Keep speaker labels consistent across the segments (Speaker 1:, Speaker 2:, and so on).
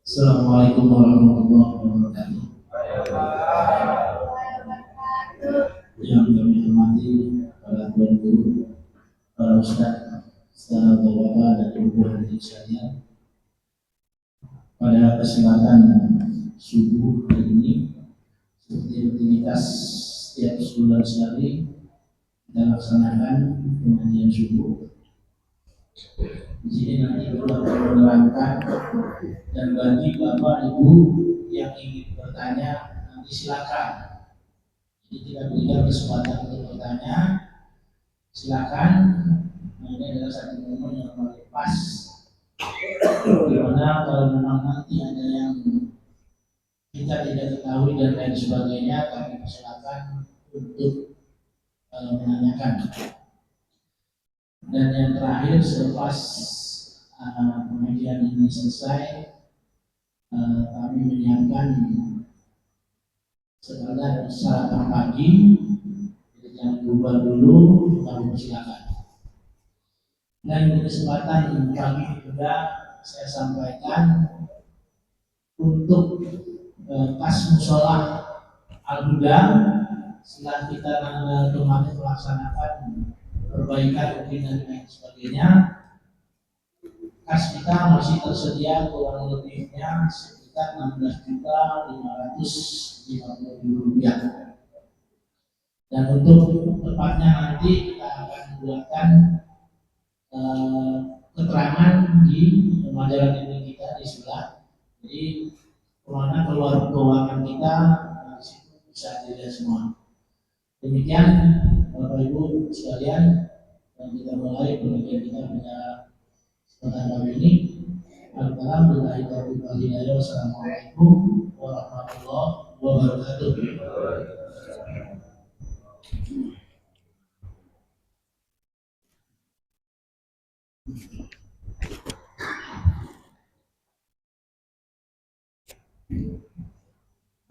Speaker 1: Assalamualaikum warahmatullahi wabarakatuh. Yang kami hormati para tuan guru, para ustaz, saudara bapak dan ibu hadirin sekalian. Pada kesempatan subuh hari ini, seperti rutinitas setiap sebulan sekali, kita laksanakan pengajian subuh. Di sini nanti guru akan menerangkan, dan bagi bapak ibu yang ingin bertanya nanti silakan. Jadi kita berikan kesempatan untuk bertanya, silakan. Nah, ini adalah satu momen yang paling pas, dimana kalau memang nanti ada yang kita tidak ketahui dan lain sebagainya, kami persilakan untuk menanyakan. Dan yang terakhir, selepas pengajian ini selesai, kami menyiapkan sekadar sarapan pagi. Jadi jangan lupa dulu, kami persilakan. Dan di kesempatan pagi juga saya sampaikan untuk kas musola Al-Huda, setelah kita kemarin melaksanakan perbaikan mungkin dan lain sebagainya, kas kita masih tersedia kurang lebihnya sekitar 16.550.000 rupiah. Dan untuk tepatnya nanti kita akan buatkan keterangan di majalah ini kita di sebelah. Jadi kemana keluar keuangan kita, di situ bisa dilihat semua. Demikian Bapak Ibu sekalian, dan kita mulai pengajian kita pada kesempatan kali ini. Alhamdulillah, wassalamualaikum warahmatullahi wabarakatuh.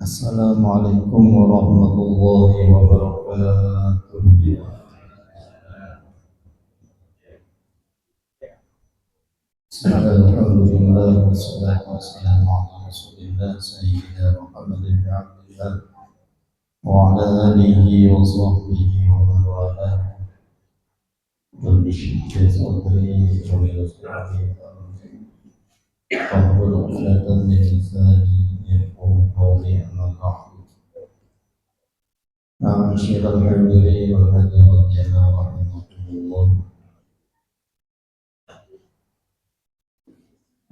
Speaker 2: Assalamualaikum warahmatullahi wabarakatuh. Alhamdulillah, wassalatu wassalamu ala rasulillah sayyidina Muhammad bin Abdullah wa ala alihi wa sahbihi wa man walah. Rabbi shrah li sadri wa yassir li amri wahlul 'uqdatam min lisani yafqahu qawli. Amma ba'du. Ma'asyiral hadirin wal hadirat jami'an rahimakumullah.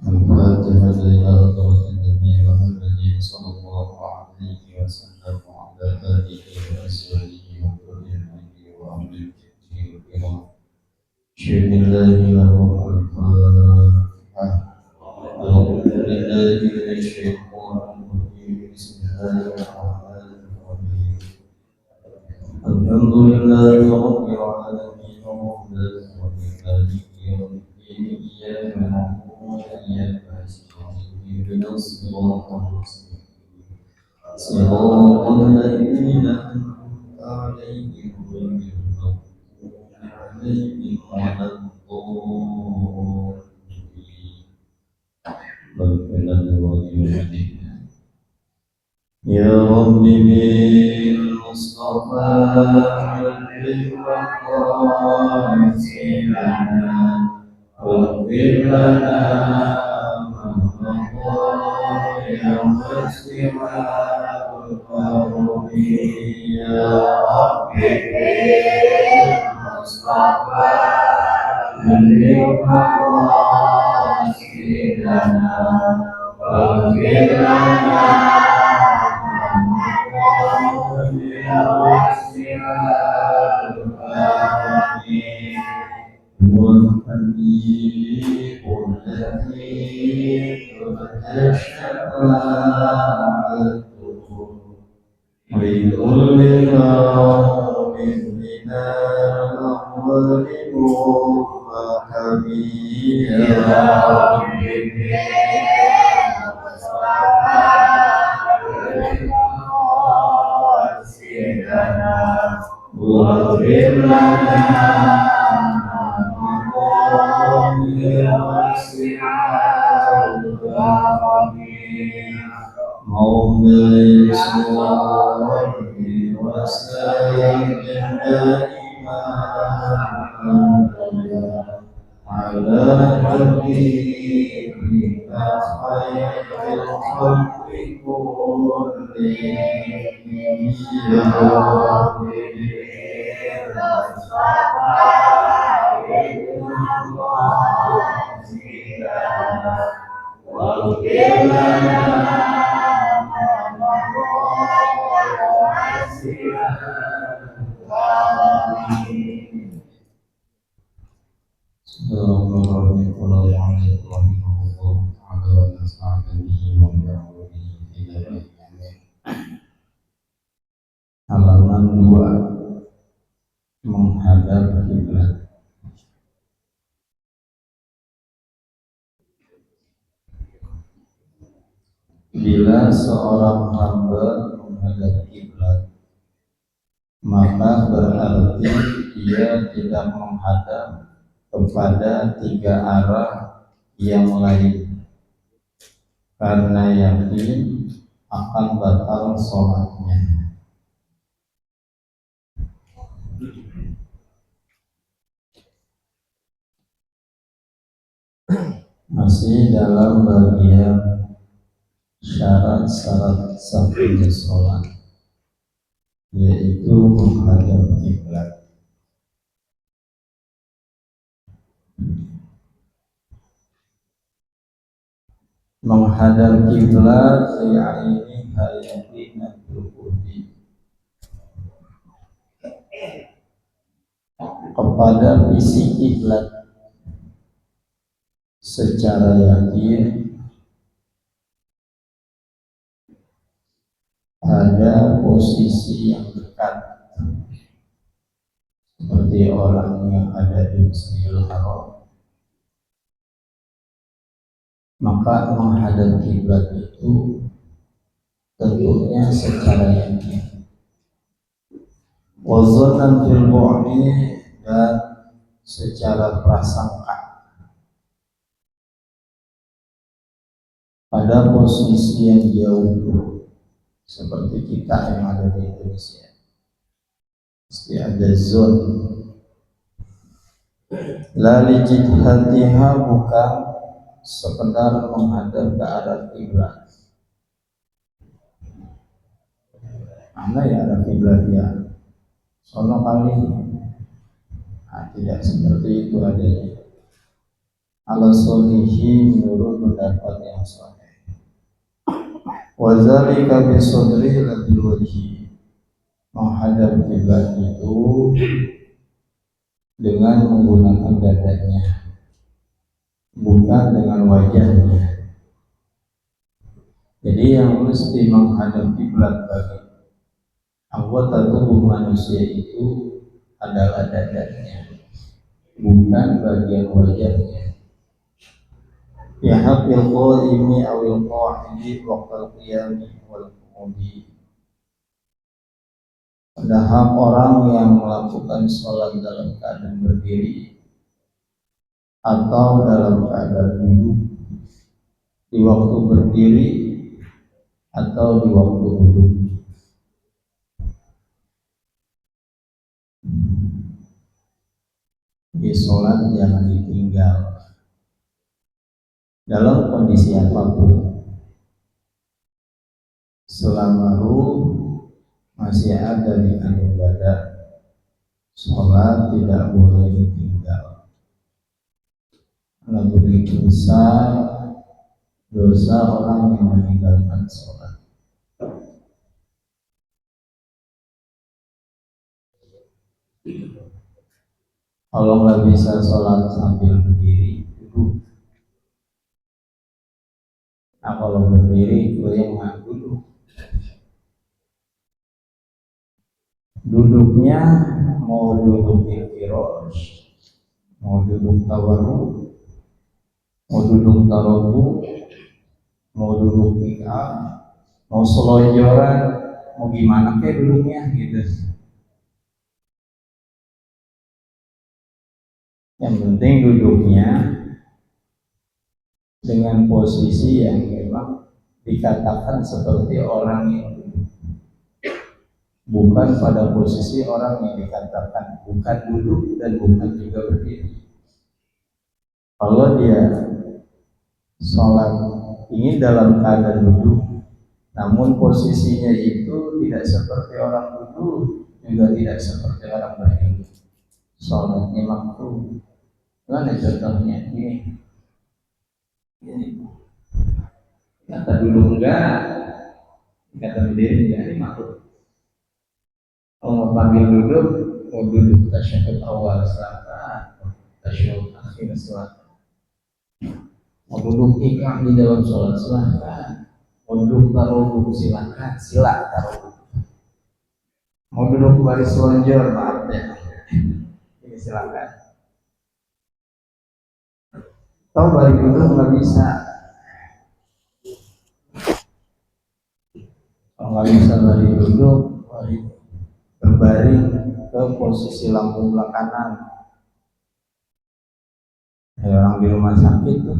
Speaker 2: الفاتحة إلى حضرة النبي محمد صلى الله عليه وسلم وعلى آله وأزواجه وذريته وأهل بيته الكرام. بسم الله الفاتحة. أعوذ بالله من الشيطان الرجيم. بسم الله الرحمن الرحيم. الحمد لله رب العالمين الرحمن الرحيم مالك يوم الدين إياك نعبد وإياك نستعين اهدنا الصراط المستقيم صراط الذين أنعمت عليهم غير المغضوب عليهم ولا الضالين. يا رب بالمصطفى واغفر لنا ما مضى يوم استواء القوم. يا رب بالمصطفى واغفر لنا والحبيب الذي تشفعته بكل يوم من الأول وحبيب. يا رب واغفر لنا على نبيك خير الخلق كلهم يا ربي halaman 2 menghadap kiblat. Bila seorang hamba menghadap kiblat, maka berarti dia tidak menghadap kepada 3 arah yang lain, karena yakin akan batal sholatnya. Masih dalam bagian syarat-syarat sahnya sholat, yaitu menghadap kiblat. Menghadap kiblat li'aini hayati nadruhudi, kepada visi kiblat secara yakin pada posisi yang dekat, seperti orang yang ada di Masjidil Haram, maka menghadap kiblat itu tentunya secara yakin. Wazonan fil bu'di, dan secara prasangka pada posisi yang jauh, seperti kita yang ada di Indonesia, mesti ada zon. Lali jihatiha, bukan sekedar menghadap ke arah kiblat. Mana ya arah kiblat ya? Sono kali. Nah, tidak seperti itu adanya. Ala solihi, menurut pendapat yang sahih. Wa zalika bi sadri ladil wajhi, menghadap kiblat itu dengan menggunakan dadanya, bukan dengan wajahnya. Jadi yang mesti menghadap kiblat bagi anggota tubuh manusia itu adalah dadanya, bukan bagian wajahnya. Ya haqqil qa'imi awil qa'idi waqtal qiyami wal qumudi, pada hak orang yang melakukan sholat dalam keadaan berdiri atau dalam keadaan duduk, di waktu berdiri atau di waktu duduk. Di sholat jangan ditinggal dalam kondisi apapun, selama ruh masih ada di kandung badan, sholat tidak boleh ditinggal. Karena begitu besar dosa orang yang meninggalkan sholat. Kalau nggak bisa sholat sambil berdiri, duduk. Nah, kalau berdiri itu yang nggak duduk. Duduknya mau duduk di firosh, mau duduk tawarruk, mau duduk tarobu, mau duduk tikam, mau selonjoran, mau gimana kayak duduknya gitu. Yang penting duduknya dengan posisi yang memang dikatakan seperti orang yang duduk. bukan pada posisi orang yang dikatakan bukan duduk dan bukan juga berdiri. Kalau dia sholat ingin dalam keadaan duduk, namun posisinya itu tidak seperti orang duduk, juga tidak seperti orang berdiri, sholatnya makruh. Mana contohnya? Ini kata duduk enggak, kata berdiri enggak, ini makruh. Kalau mau panggil duduk, mau duduk tasyahud awal selatan, tasyahud akhir selatan. Mau duduk ikhram di dalam sholat silahkan. Mau duduk taruh silahkan, sila taruh. Mau duduk baris lonjor, maaf ya, ini silahkan. Tahu balik duduk nggak bisa. Kalau nggak bisa balik duduk, balik berbaring ke posisi lambung kanan. Orang di rumah sakit tuh,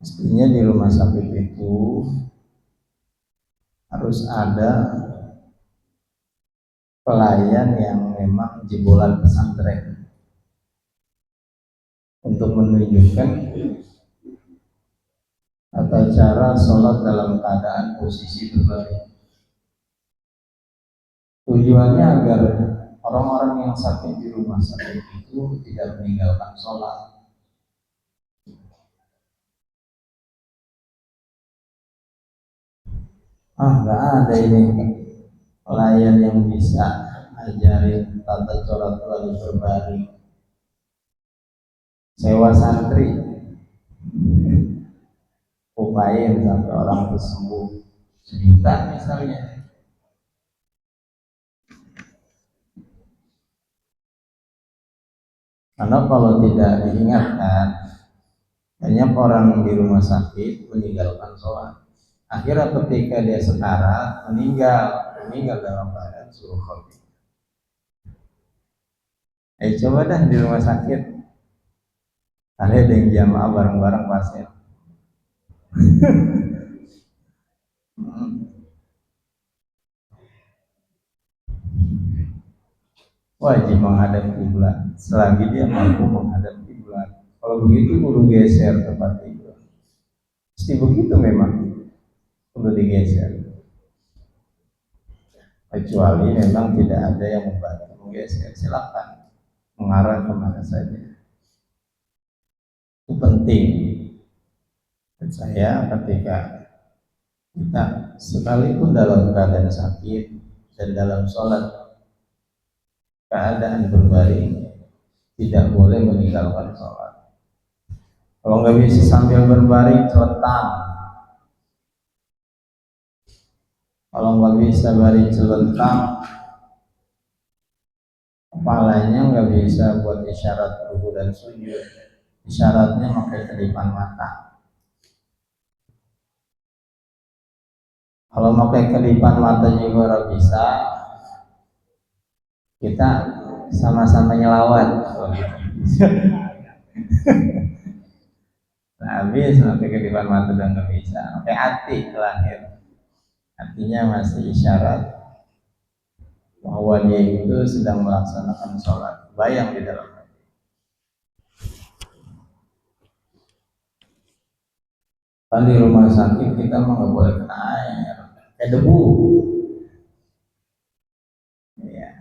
Speaker 2: mestinya di rumah sakit itu harus ada pelayan yang memang jebolan pesantren untuk menunjukkan tata cara sholat dalam keadaan posisi berbaring. Tujuannya agar orang-orang yang sakit di rumah sakit itu tidak meninggalkan sholat. Nggak ada ini pelayan yang bisa ajarin tata cara sholat berbaring. Sewa santri, upayain sampai orang itu sembuh, 1 juta misalnya. Karena kalau tidak diingatkan, banyak orang di rumah sakit meninggalkan sholat. Akhirnya ketika dia sekarat, meninggal dalam keadaan suruh khotimah. Coba dah di rumah sakit, ada yang jamaah bareng-bareng pasien. Wajib menghadap kiblat selagi dia mampu menghadap kiblat. Kalau begitu kudu geser tempat tidur. Mesti begitu memang, kudu digeser. Kecuali memang tidak ada yang membantu menggeser, silakan mengarah kemana saja. Itu penting. Dan saya ketika kita sekalipun dalam keadaan sakit dan dalam sholat keadaan berbaring, tidak boleh meninggalkan sholat. Kalau nggak bisa sambil berbaring, celentang. Kalau nggak bisa baring celentang, kepalanya nggak bisa buat isyarat ruku dan sujud. Isyaratnya pakai kedipan mata. Kalau pakai kedipan mata juga nggak bisa, kita sama-sama nyelawat. Nah, habis pakai kedipan mata dan nggak bisa. Pakai hati terakhir. Artinya masih isyarat bahwa dia itu sedang melaksanakan sholat. Bayang di dalam hati. Kan di rumah sakit kita mah nggak boleh kena air, kayak debu. Ya.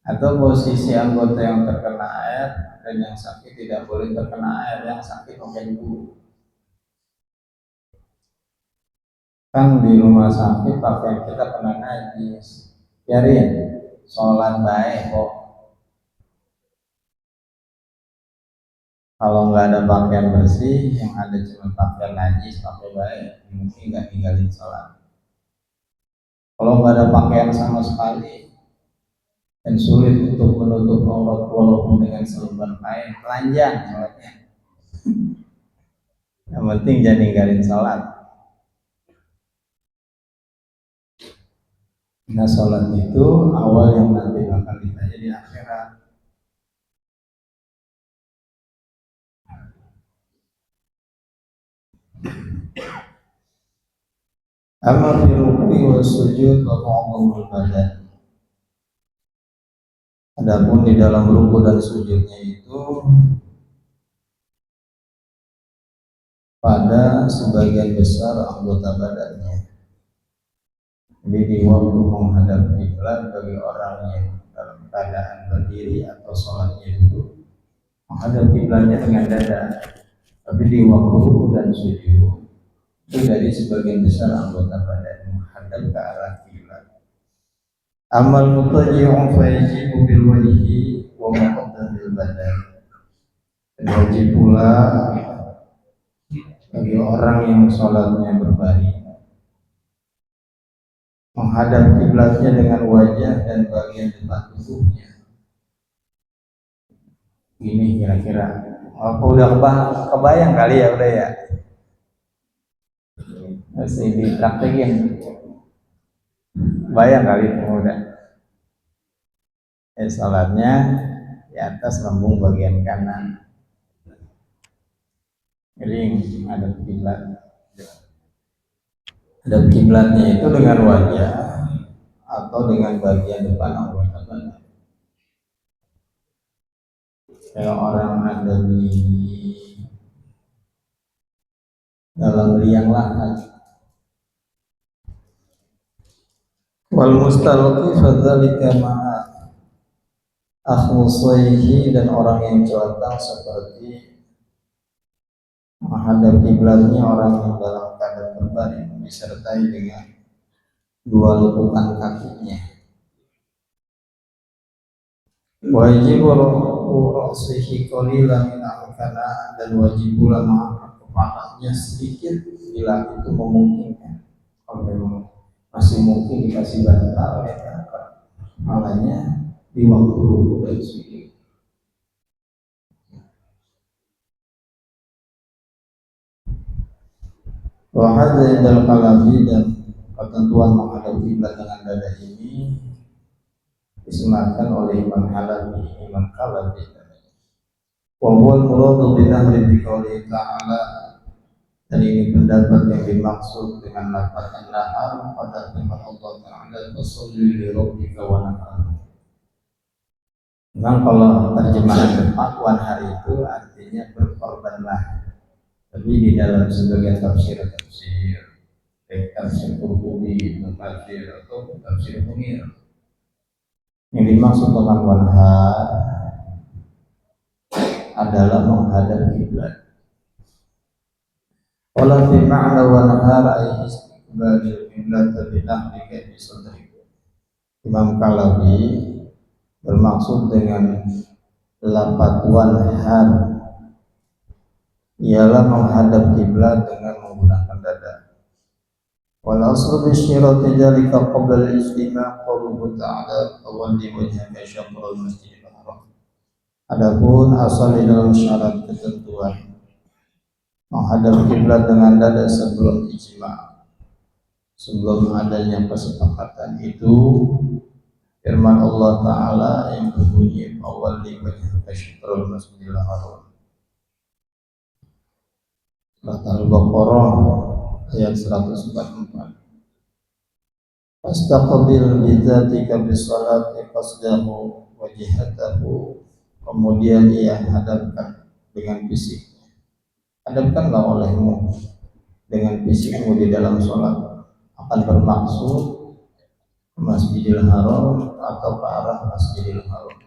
Speaker 2: Atau posisi anggota yang terkena air dan yang sakit tidak boleh terkena air, yang sakit pakai debu. Kan di rumah sakit pakaian kita kena najis, biarin sholat baik kok. Kalau nggak ada pakaian bersih, yang ada cuma pakaian najis, pakai baik, mungkin nggak tinggalin sholat. Kalau nggak ada pakaian sama sekali dan sulit untuk menutup aurat walaupun dengan selembar kain, telanjang sholatnya. Yang penting jangan ninggalin sholat. Nah, sholat itu awal yang nanti bakal ditanya di akhirat. Amma fi ruku'i wa sujud wa mu'amul badan. Adapun di dalam ruku dan sujudnya itu pada sebagian besar anggota badannya. Jadi di waktu menghadap kiblat bagi orang yang dalam keadaan berdiri atau sholatnya duduk, menghadap kiblatnya dengan dada. Tapi di waktu ruku dan sujud itu dari sebagian besar anggota badan menghadap ke arah kiblat. Amal mutaji'un fa yajibu bil wajhi wa muqaddamil badan. Wajib pula bagi orang yang sholatnya berbaring menghadap kiblatnya dengan wajah dan bagian depan tubuhnya. Ini kira-kira apa udah kebayang kali ya udah ya. Masih dipraktekin. Bayang kali udah. Sholatnya di atas lambung bagian kanan. Miring ada kiblat. Ada kiblatnya itu dengan wajah atau dengan bagian depan anggota badan. Kayak orang ada di dalam liang lahat. Wal mustalqi fadzalika ma'a akhmusaihi, dan orang yang celaka seperti menghadap kiblatnya orang yang dalam keadaan berbaring disertai dengan dua lekukan kakinya. Wajib ra'sihi qalilan min amkana, dan wajib pula mengangkat kepalanya sedikit bila itu memungkinkan. Kalau memang masih mungkin dikasih bantal ya angkat kepalanya di waktu ruku dan sujud. Wa hadza indal qalbi, dan ketentuan menghadap kiblat dengan dada ini disematkan oleh Imam Halabi, Imam Halabi. Wa huwal muradu bi nahri bi qouli ta'ala, dan ini pendapat yang dimaksud dengan lafaz an-nahar pada firman Allah Ta'ala, "Fasholli li rabbika wanhar." Memang kalau terjemahan depan wanhar itu artinya berkorbanlah. Tapi di dalam sebagian tafsir Qurtubi, Ibnu Katsir atau tafsir Munir, yang dimaksud dengan wanhar adalah menghadap kiblat. Wala fi ma'na wanhar ay istiqbalil qiblat bi nahdika bi sadri. Imam Kalabi bermaksud dengan lafaz wanhar ialah menghadap kiblat dengan menggunakan dada. Wal aslu bi syirati dzalika qabla al-istima' qauluhu ta'ala fawalli wajhaka syatrul masjidil haram. Adapun asal di dalam syarat ketentuan menghadap kiblat dengan dada sebelum ijma', sebelum adanya kesepakatan itu firman Allah Ta'ala yang berbunyi fawalli wajhaka syatrul masjidil haram. Surat Al-Baqarah ayat 144. Fastaqbil bidzatika bisolati qasdahu wajhatahu, kemudian ia hadapkan dengan fisiknya. Hadapkanlah olehmu dengan fisikmu di dalam sholat, akan bermaksud ke Masjidil Haram atau ke arah Masjidil Haram.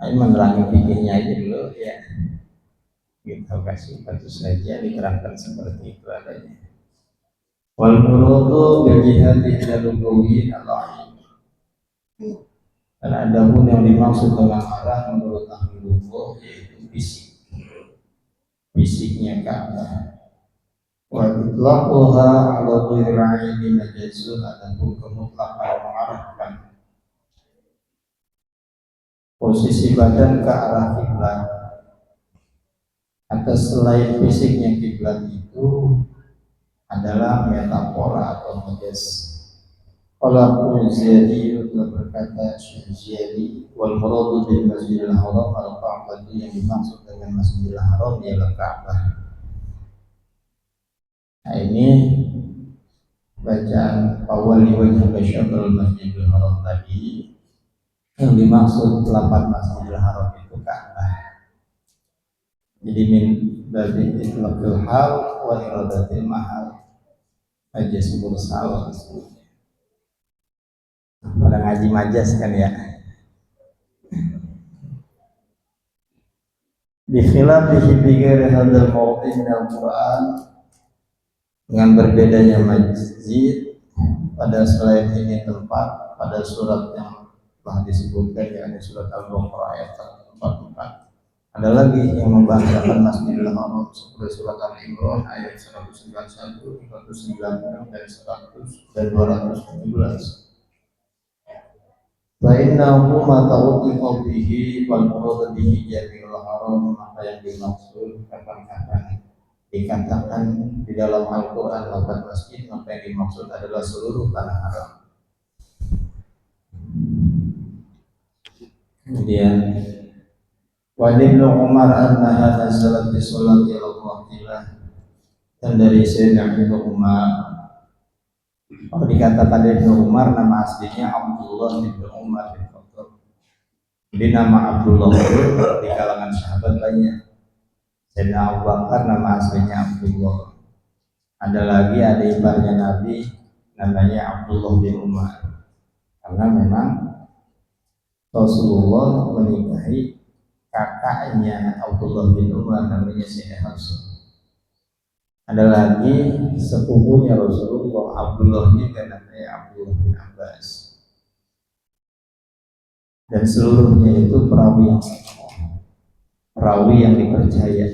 Speaker 2: Ini menerangi pikirnya aja dulu ya. Kita kasih tentu saja diterangkan seperti itu adanya. Wal muradu bil jihadi ila lugawi al-ain. Dan ada pun yang dimaksud dengan arah menurut ahli lughah yaitu fisik. Fisiknya Ka'bah. Wa itlaquha ala ghairi aini najazun, dan kemutlakan mengarahkan posisi badan ke arah kiblat atas selain fisiknya kiblat itu adalah metafora atau majaz. Kalau Ziyadi telah berkata Ziyadi, wal muradu bil Masjidil Haram al Ka'bah, yang dimaksud dengan Masjidil Haram ialah Ka'bah. Nah ini bacaan awal wajah syatrul masjidil haram tadi, yang dimaksud 8 masjidil haram itu Ka'bah. Jadi min babi itlaqil hal wa iradatil mahal aja sebut salah. Pada ngaji majas kan ya. Di khilafihi bi ghairi hadzal mawdi' min al-Qur'an, dengan berbedanya masjid pada selain ini tempat pada surat yang telah disebutkan, yakni surat Al-Baqarah ayat 144. Ada lagi yang membahasakan Masjidil Haram seperti surat Al-Imran ayat 191, 196 dan 100 dan 217. Fa'innahu ma ta'utiqa bihi wal murad bihi jami'ul haram, maka yang dimaksud kapan-kapan dikatakan di dalam Al-Quran lafaz masjid, maka yang dimaksud adalah seluruh tanah haram. Kemudian wa Ibnu Umar annaha nazalat bi sholati al-waqtilah, dan dari Sayyidina Ibnu Umar, kalau dikatakan Ibnu Umar nama aslinya Abdullah bin Umar bin Khattab. Jadi nama Abdullah itu di kalangan sahabat banyak. Sayyidina Abu Bakar nama aslinya Abdullah. Ada lagi ada iparnya Nabi namanya Abdullah bin Umar. Karena memang Rasulullah menikahi kakaknya Abdullah bin Umar namanya Sayyidina Hafsah. Ada lagi sepupunya Rasulullah Abdullah juga namanya Abdullah bin Abbas. Dan seluruhnya itu perawi yang dipercaya.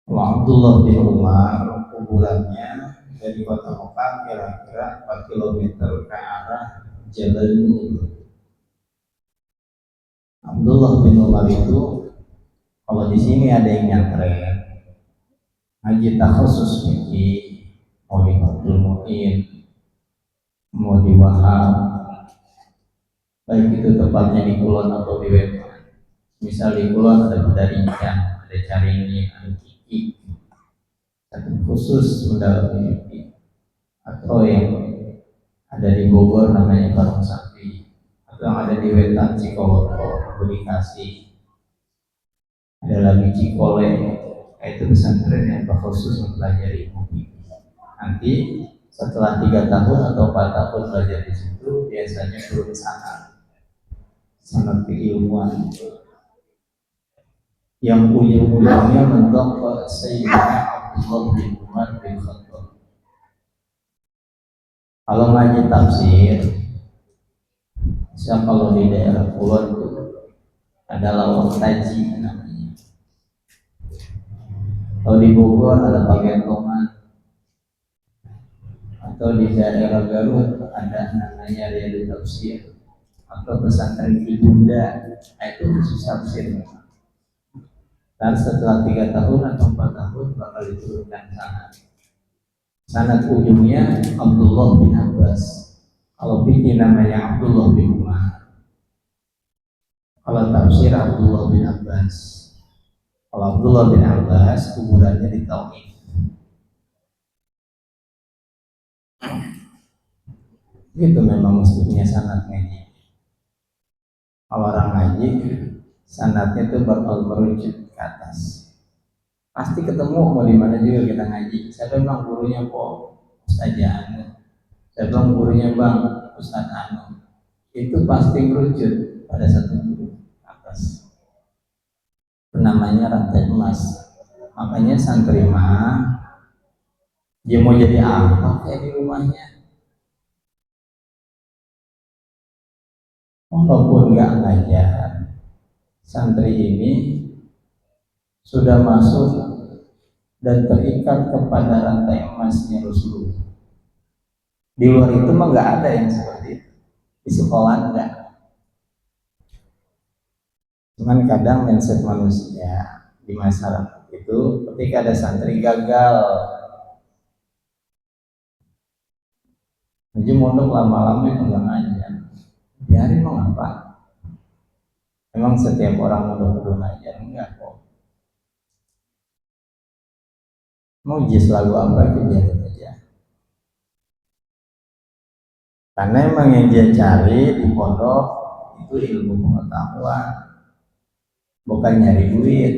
Speaker 2: Abdullah bin Umar kuburannya dari kota Mekah kira-kira 4 km ke arah Jabal Nur. Abdullah bin Umar itu, kalau di sini ada yang nyantren haji takhusus fikih, mau di Fathul Mu'in, mau di Wahab, baik itu tepatnya di Kulon atau di Wetan. Misal di Kulon ada Bedarincang, ada Caringin, ada Kiki, satu khusus mendalami fikih. Atau yang ada di Bogor namanya Barong Sakti, atau yang ada di Wetan Cikoloto, Bekasi, ada lagi Cikole, itu pesantren yang khusus mempelajari fikih. Nanti setelah 3 tahun atau 4 tahun belajar di situ, biasanya turun sangat keilmuan yang ujung-ujungnya mentok ke Sayyidina Abdullah bin Umar bin Khattab. Kalau ngaji tafsir, kalau di daerah Kulon itu ada lawang taji namanya. Kalau di Bogor ada Pagentongan, atau di daerah Garut ada namanya Riyadut Tafsir, atau pesantren Ibunda, itu khusus tafsir. Dan setelah 3 tahun atau 4 tahun bakal diturunkan sanad ujungnya Abdullah bin Abbas. Kalau fikih namanya Abdullah bin Umar, kalau tafsir Abdullah bin Abbas. Kalau Abdullah bin Abbas kuburannya di Taif. Itu memang mestinya sanad ngaji. Kalau orang ngaji, sanadnya itu bakal merujuk ke atas. Pasti ketemu mau di mana juga kita ngaji. Saya bilang gurunya kok Ustaz Anu. Saya bilang gurunya Bang Ustaz Anu. Itu pasti merujuk pada satu guru atas. Itu namanya rantai emas. Makanya santri mah dia mau jadi apa kayak di rumahnya. Walaupun nggak ngajar, santri ini sudah masuk dan terikat kepada rantai emasnya Rasulullah. Di luar itu mah nggak ada yang seperti itu. Di sekolah enggak. Cuman kadang mindset manusia di masyarakat itu ketika ada santri gagal, jadi mondok lama-lama itu nggak ngajar. Biarin mau apa? Emang setiap orang mondok kudu ngajar? Enggak kok. Mau jis lagu apa itu biarin aja. Karena emang yang dia cari di pondok itu ilmu pengetahuan, bukan nyari duit.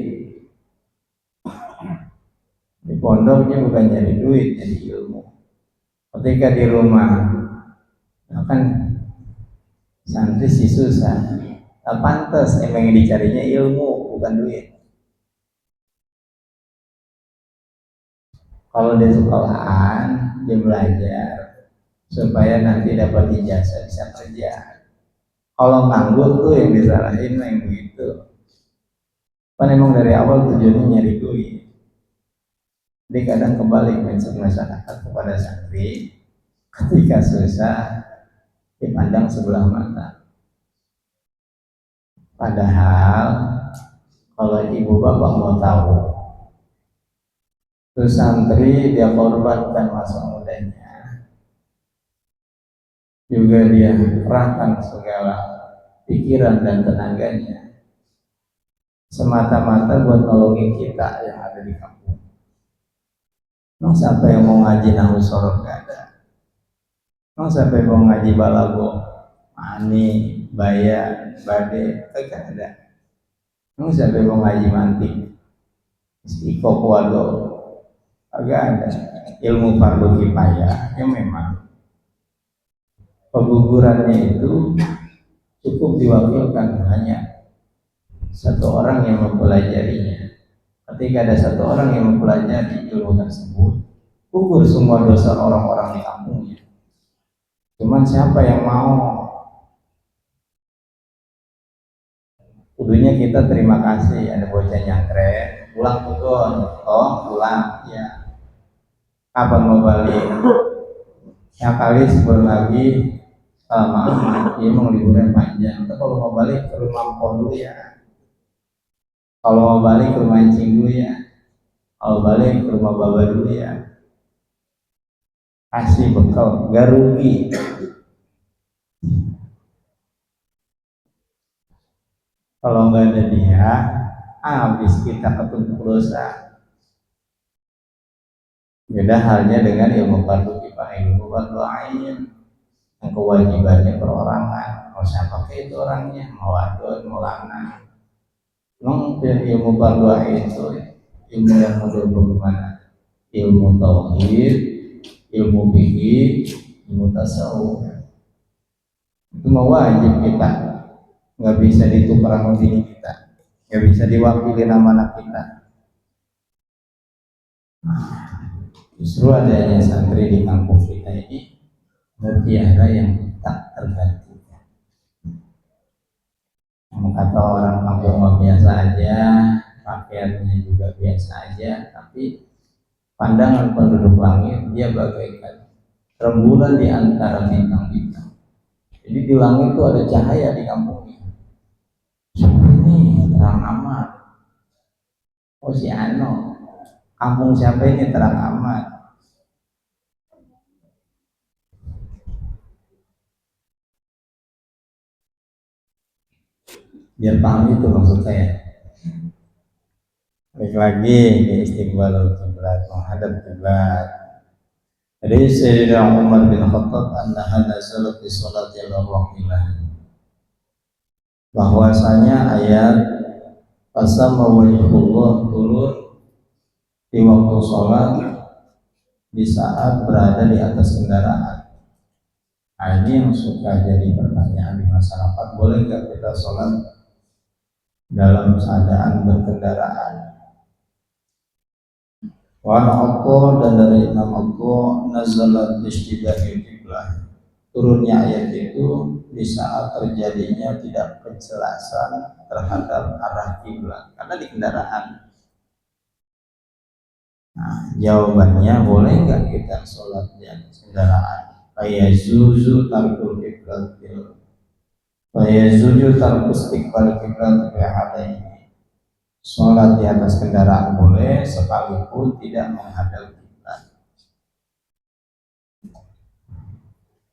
Speaker 2: Di pondoknya bukan nyari duit, jadi ilmu. Ketika di rumah, kan santri sih susah. Nah, pantas emang yang dicarinya ilmu, bukan duit. Kalau di sekolahan, dia belajar supaya nanti dapat ijazah bisa kerja. Kalau nganggur tuh yang disalahin yang begitu. Kan emang dari awal tujuannya nyari duit. Jadi kadang kebalik masyarakat kepada santri, ketika susah dipandang sebelah mata. Padahal kalau ibu bapak mau tahu, itu santri dia korbankan masa mudanya, juga dia kerahkan segala pikiran dan tenaganya semata-mata buat nolongin kita yang ada di kampung. Emang siapa yang mau ngaji nahu sorot? Gak ada. Emang siapa yang mau ngaji balago, mani, bayan, bade? Gak ada. Emang siapa yang mau ngaji mantik, istiqo, kuado? Gak ada. Ilmu fardu kifayah yang memang penggugurannya itu cukup diwakilkan hanya satu orang yang mempelajarinya. Ketika ada satu orang yang mempelajari ilmu tersebut, gugur semua dosa orang-orang di kampungnya. Cuman siapa yang mau? Kudunya kita terima kasih ada bocah nyantren, pulang tugon, pulang, ya. Kapan mau balik? Yang kali sebelum lagi, maaf, dia mau liburan panjang. Tapi kalau mau balik ke rumah mpok dulu ya. Kalau mau balik ke rumah encing dulu ya. Kalau balik ke rumah baba dulu ya. Kasih bekal, gak rugi. Kalau nggak ada dia, habis kita ketumpuk dosa. Beda halnya dengan ilmu fardu kifayah, ilmu fardu ain, yang kewajibannya perorangan. Mau siapa itu orangnya, mau wadon, mau lanang. Memang ilmu fardu ain itu ilmu yang model bagaimana? Ilmu tauhid, ilmu fikih, ilmu tasawuf. Itu mau wajib kita, nggak bisa ditukar sama diri kita, nggak bisa diwakili nama anak kita. Justru adanya santri di kampung kita ini mutiara yang tak tergantikan. Kata orang kampung biasa aja, pakaiannya juga biasa aja, tapi pandangan penduduk langit dia bagaikan rembulan di antara bintang-bintang. Jadi di langit itu ada cahaya di kampungnya. Ini terang amat. Oh si Ano, kampung siapa ini terang amat. Biar paham itu maksud saya. Balik lagi di istiqbalul kiblat, menghadap kiblat. Jadi Sayyidina Umar bin Khattab annaha nazalat di sholati al-waqtilah, bahwasanya ayat qasama wajhullah turun di waktu sholat di saat berada di atas kendaraan. Nah, ini yang suka jadi pertanyaan di masyarakat, boleh nggak kita sholat dalam keadaan berkendaraan? Wa naqqa, dan dari Imam Abu nazalat istidahil qiblah, turunnya ayat itu di saat terjadinya tidak kejelasan terhadap arah kiblat karena di kendaraan. Nah, jawabannya boleh nggak kita sholat di atas kendaraan? Fayazuzu tarkul qiblat fayazuzu tarkus istiqbal qiblat bi hadaini. Sholat di atas kendaraan boleh sekalipun tidak menghadap kiblat.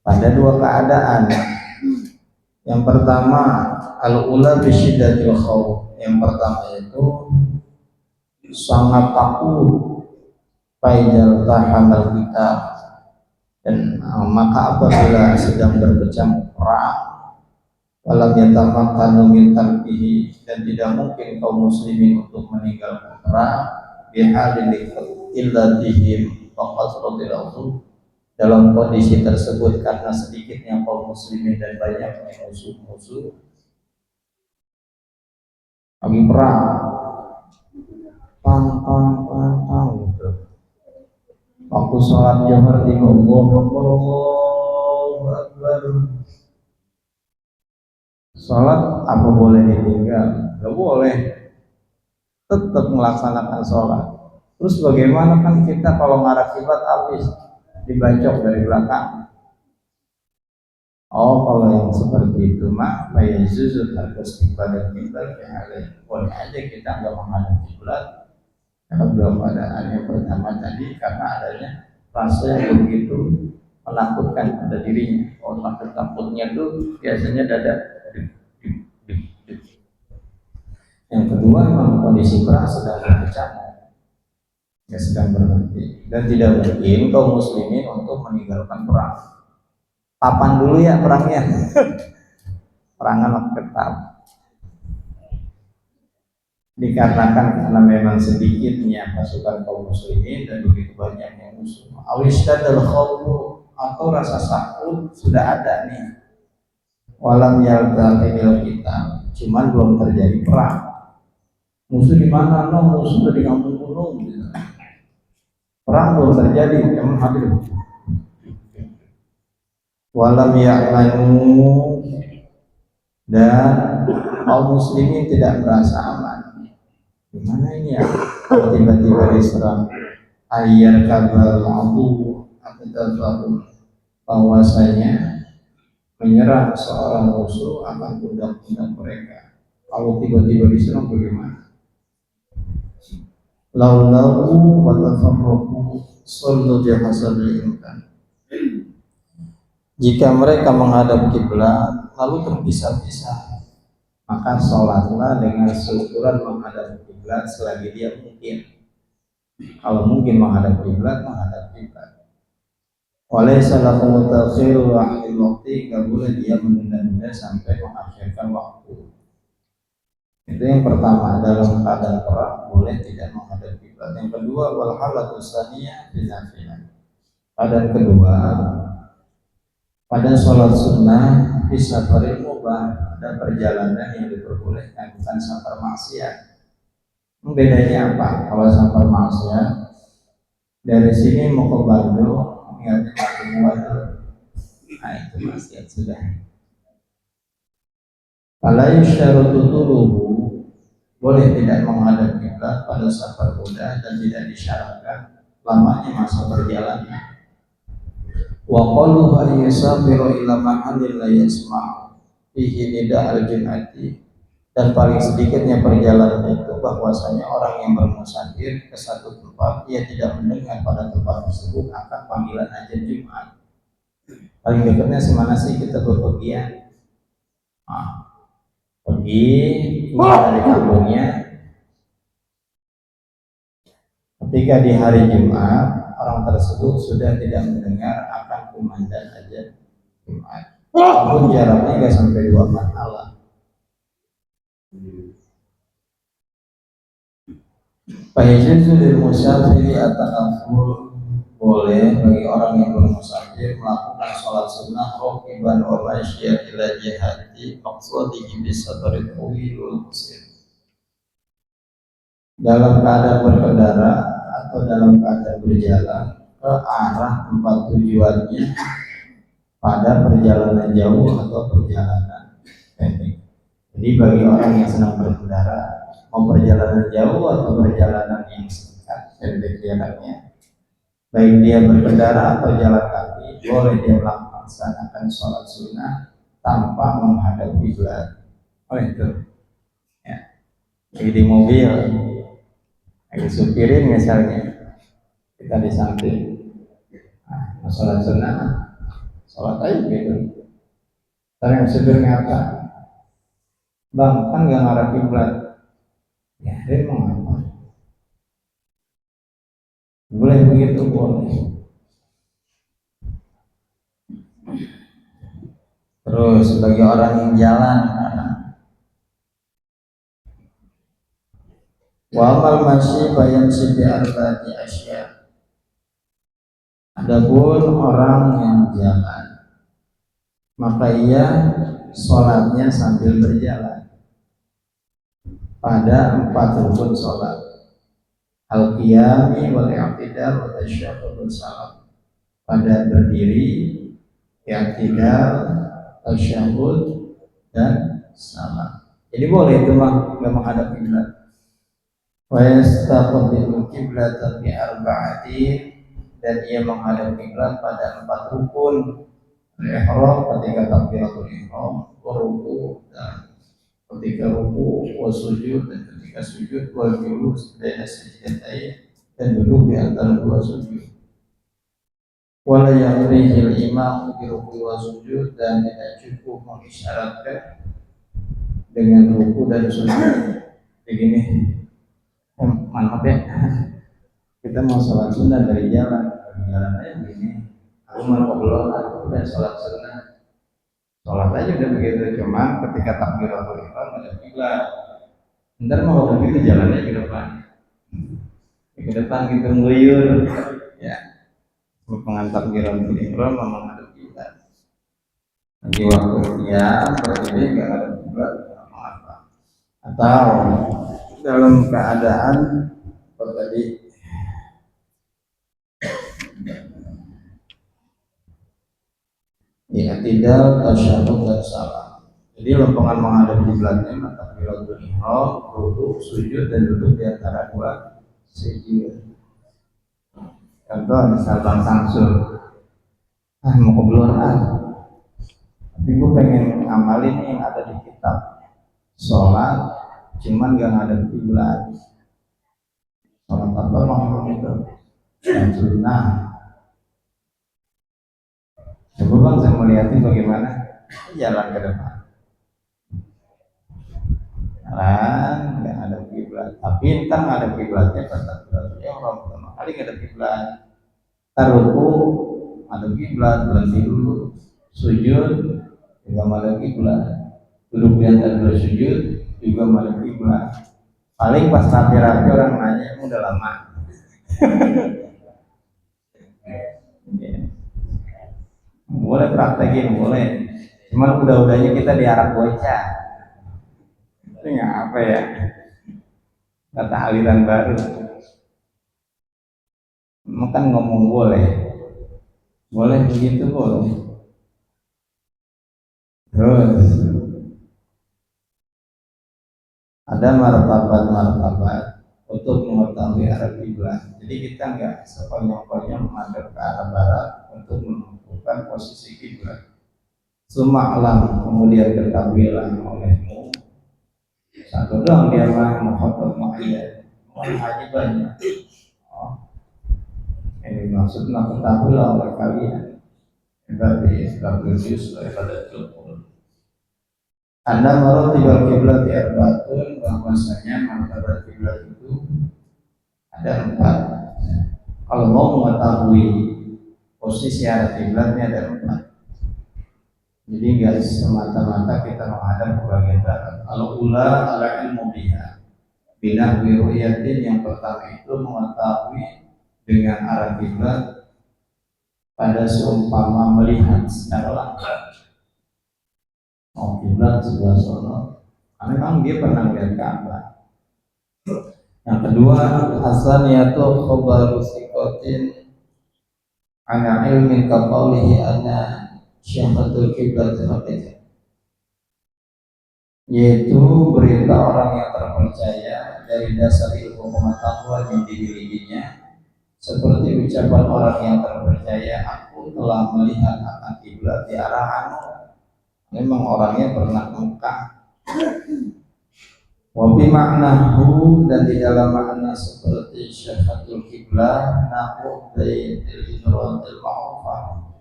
Speaker 2: Pada dua keadaan. Yang pertama, al-ula bisyiddatil khawf. Yang pertama itu sangat takut faizal tahamal kita, dan maka apabila sedang berkecamuk perang, walam yatamakkanu min tarkihi, dan tidak mungkin kaum muslimin untuk meninggalkan perang, bihalil illatihim faqasratil, dalam kondisi tersebut karena sedikitnya kaum muslimin dan banyaknya musuh-musuh lagi perang, pang pang pang pang gitu. Waktu sholat Zuhur di Allahu Akbar, sholat apa boleh ditinggal? Gak boleh, tetap melaksanakan sholat. Terus bagaimana kan kita kalau ngarah kiblat habis dibacok dari belakang? Oh, kalau yang seperti itu mah fayazuzul harus ibadah kiblat yang ada. Boleh aja kita nggak menghadap kiblat. Kalau belum ada yang pertama tadi karena adanya rasa yang begitu menakutkan pada dirinya. Oh, takutnya tuh biasanya dada. Yang kedua memang kondisi perang sedang berkecamuk, ya sedang berhenti, dan tidak mungkin kaum muslimin untuk meninggalkan perang. Kapan dulu ya perangnya? Perangan ketat. Dikarenakan karena memang sedikitnya pasukan kaum muslimin dan begitu banyaknya musuh. Awishtadal khawfu, atau rasa takut sudah ada nih. Walam yaltaqil kita, cuman belum terjadi perang. Musuh di mana? No, musuh di kampung gunung. Perang belum terjadi, emang hadir. Walam ya'manu, dan kaum muslimin tidak merasa aman. Gimana ini ya? Kalau tiba-tiba diserang ayat kabal abu atau bahwasanya menyerang seorang musuh akan pundak-pundak mereka. Kalau tiba-tiba diserang bagaimana? Laulau wa tafarraqu sallu bihasabil imkan. Jika mereka menghadap kiblat lalu terpisah-pisah, maka sholatlah dengan seukuran menghadap kiblat selagi dia mungkin. Kalau mungkin menghadap kiblat, menghadap kiblat. Walaysa lahu ta'khiru waqtil waqti, enggak boleh dia menunda-nunda sampai mengakhirkan waktu. Itu yang pertama, dalam keadaan perang boleh tidak menghadap kiblat. Yang kedua, wal halatu tsaniyah binafilah. Keadaan kedua, pada sholat sunnah bisa mubah dan perjalanan yang diperbolehkan, bukan safar maksiat. Bedanya apa? Kalau safar maksiat dari sini mau ke Bandung, ingatnya semua itu, nah itu maksiat sudah. Kalau syaratu tuluhu, boleh tidak menghadap kiblat pada safar mudah dan tidak disyaratkan lamanya masa perjalanan. Wa qaluha yusafiru ila mahallin la yasma' fihi nida al-jum'ati, dan paling sedikitnya perjalanan itu bahwasanya orang yang bermusafir ke satu tempat ia tidak mendengar pada tempat tersebut akan panggilan azan Jumat. Paling dekatnya semana sih kita berpergian? Pergi keluar dari kampungnya, ketika di hari Jumat orang tersebut sudah tidak mendengar akan kumandang azan Jumat. Walaupun jaraknya nggak sampai 2 manhalah. Fayajuzu lil musafiri at-ta'affur, boleh bagi orang yang bermusafir melakukan sholat sunnah rokiban wa masyiyah ila jihati maqsadihi bisafari tawil qasir, dalam keadaan berkendara atau dalam keadaan berjalan ke arah tempat tujuannya pada perjalanan jauh atau perjalanan pendek. Jadi bagi orang yang sedang berkendara, mau perjalanan jauh atau perjalanan yang singkat pendek jaraknya, baik dia berkendara atau jalan kaki, boleh dia melaksanakan sholat sunnah tanpa menghadap kiblat. Oh itu, ya. Lagi di mobil, lagi supirin misalnya, kita di samping, nah, sholat sunnah, sholat aja gitu. Tapi yang supir ngapa? Bang, kan nggak ngarah kiblat. Ya, dia mau apa? Boleh begitu, boleh. Terus bagi orang yang jalan, wal masih bayam sibi arba'ati asya. Adapun orang yang jalan, maka ia sholatnya sambil berjalan pada 4 rukun sholat: al-qiyami wal i'tidal wa tasyahhudus salam, pada berdiri, i'tidal, tasyahud, dan salam. Jadi boleh itu mah nggak menghadap kiblat. Wa yastaqbilu qiblatan bi arba'ati, dan ia menghadap kiblat pada 4 rukun: ihram ketika takbiratul ihram, ruku dan ketika ruku, wa sujud dan ketika sujud, wal julus baina sajdatain, dan duduk di antara 2 sujud. Wala yamrihil imam bi ruku wa sujud, dan tidak cukup mengisyaratkan dengan ruku dan sujud. Begini, maaf ya, kita mau sholat sunnah dari jalan aja begini. Aku mau ngobrol, aku udah sholat sunnah, sholat aja udah begitu. Cuma ketika takbiratul ihram ada kiblat, ntar mau begitu jalannya ke depan gitu ngeluyur, ya. Pengantar takbiratul ihram memang ada kiblat. Nanti waktu dia berdiri nggak ada kiblat, apa? Atau dalam keadaan tadi ya tidak tasyahud dan salam. Jadi lompongan menghadap kiblatnya maka takbiratul ihram, ruku, sujud, dan duduk di antara 2 sujud. Contoh misal Bang Samsul, mau kebeluan tapi gue pengen ngamalin yang ada di kitab sholat, cuman gak ngadep kiblat. Sholat apa mau itu? Dan sunnah. Coba Bang saya mau lihatin bagaimana jalan ke depan. Jalan nggak ada kiblat, tapi entar ngadep kiblatnya pas takbiratul ihram pertama kali nggak ada kiblat. Entar ruku ada kiblat, berhenti dulu. Sujud juga ada kiblat. Duduk di antara 2 sujud juga ada kiblat. Paling pas rapi-rapi orang nanya, udah lama. Boleh praktekin, boleh. Cuman udah-udahnya kita di Arab bocah. Itu apa ya? Kata aliran baru. Makan ngomong boleh. Boleh begitu boleh. Terus ada martabat untuk mengetahui arah kiblat. Jadi kita nggak sekonyong-konyong menghadap ke arah barat untuk menentukan posisi kiblat. Suma'lam, kemudian ketahuilah olehmu. Satu doang dia mah mengkhotob mu'ayyad, haji banyak. Ini maksudnya ketahuilah oleh kalian. Berarti istabul juz wa ibadatul qulub. Anda mau tiba kiblat di arba'atun, bahwasanya martabat kiblat itu ada 4. Kalau mau mengetahui posisi arah kiblatnya ada 4. Jadi nggak semata-mata kita menghadap ke bagian barat. Al-ula ala ilmu biha, bina wiruyatin, yang pertama itu mengetahui dengan arah kiblat pada seumpama melihat secara langsung. Oh, kiblat sebelah sono, memang dia pernah melihat Ka'bah. Yang kedua, hasaniyatu khabaru sikotin ana ilmin kaqaulihi ana syahadatul kiblat waqita, yaitu berita orang yang terpercaya dari dasar ilmu pengetahuan yang dimilikinya, seperti ucapan orang yang terpercaya, aku telah melihat akan kiblat di arah anu. Memang orangnya pernah ke Mekah. Wabi maknahu, dan di dalam makna seperti syahadatul kiblat nahu baitil hijratil ma'rufah,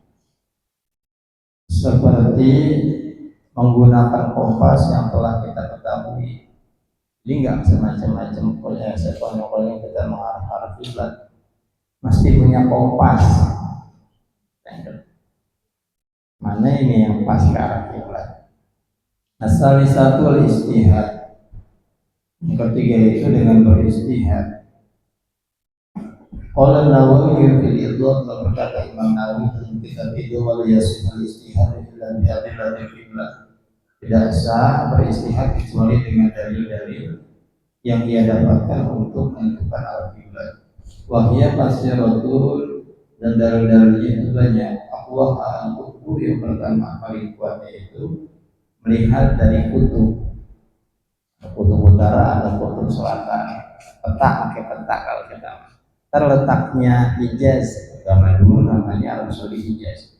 Speaker 2: seperti menggunakan kompas yang telah kita ketahui. Jadi nggak semacam-macam sekonyong-konyong kita mengarah kiblat. mesti punya kompas. Mana ini yang pas ke arah kiblat? Asal satu istihad. Yang ketiga itu dengan beristihad. Qala Nawawi fil Idhah, berkata Imam Nawawi dalam kitab itu, wal yasihul istihad illa bi adillatil qiblah. Tidak sah beristihad kecuali dengan dalil-dalil yang ia dapatkan untuk menentukan arah kiblat. Wahya kasiratul, dan dalil-dalilnya itu banyak. Aqwa al-ukur, yang pertama paling kuat yaitu melihat dari kutub utara atau kutub selatan. Peta, pakai peta kalau kita. Terletaknya Hijaz, zaman dulu namanya Arab Saudi Hijaz.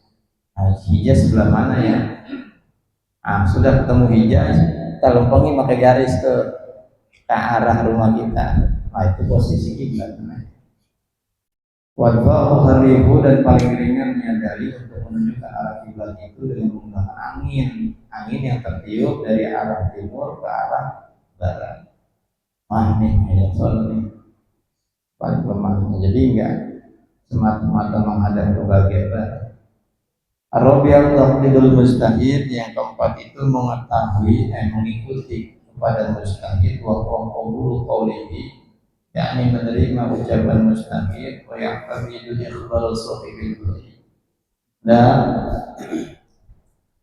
Speaker 2: Nah, Hijaz sebelah mana ya? Sudah ketemu Hijaz, kita lompangi pakai garis ke arah rumah kita. Nah, itu posisi kiblat. Wadwahu harihu, dan paling ringannya dalil untuk menunjukkan arah kiblat itu dengan menggunakan angin yang tertiup dari arah timur ke arah barat. Nih ayat soal ini paling lemahnya. Jadi enggak semata-mata menghadap ke bagian barat. Ar-Rabi'ah taqlidul mustahid, yang keempat itu mengikuti kepada mustahid wa qabulu qawlihi, yakni menerima ucapan mustahid, wa yaqbidu ikhbar sahibil doi, dan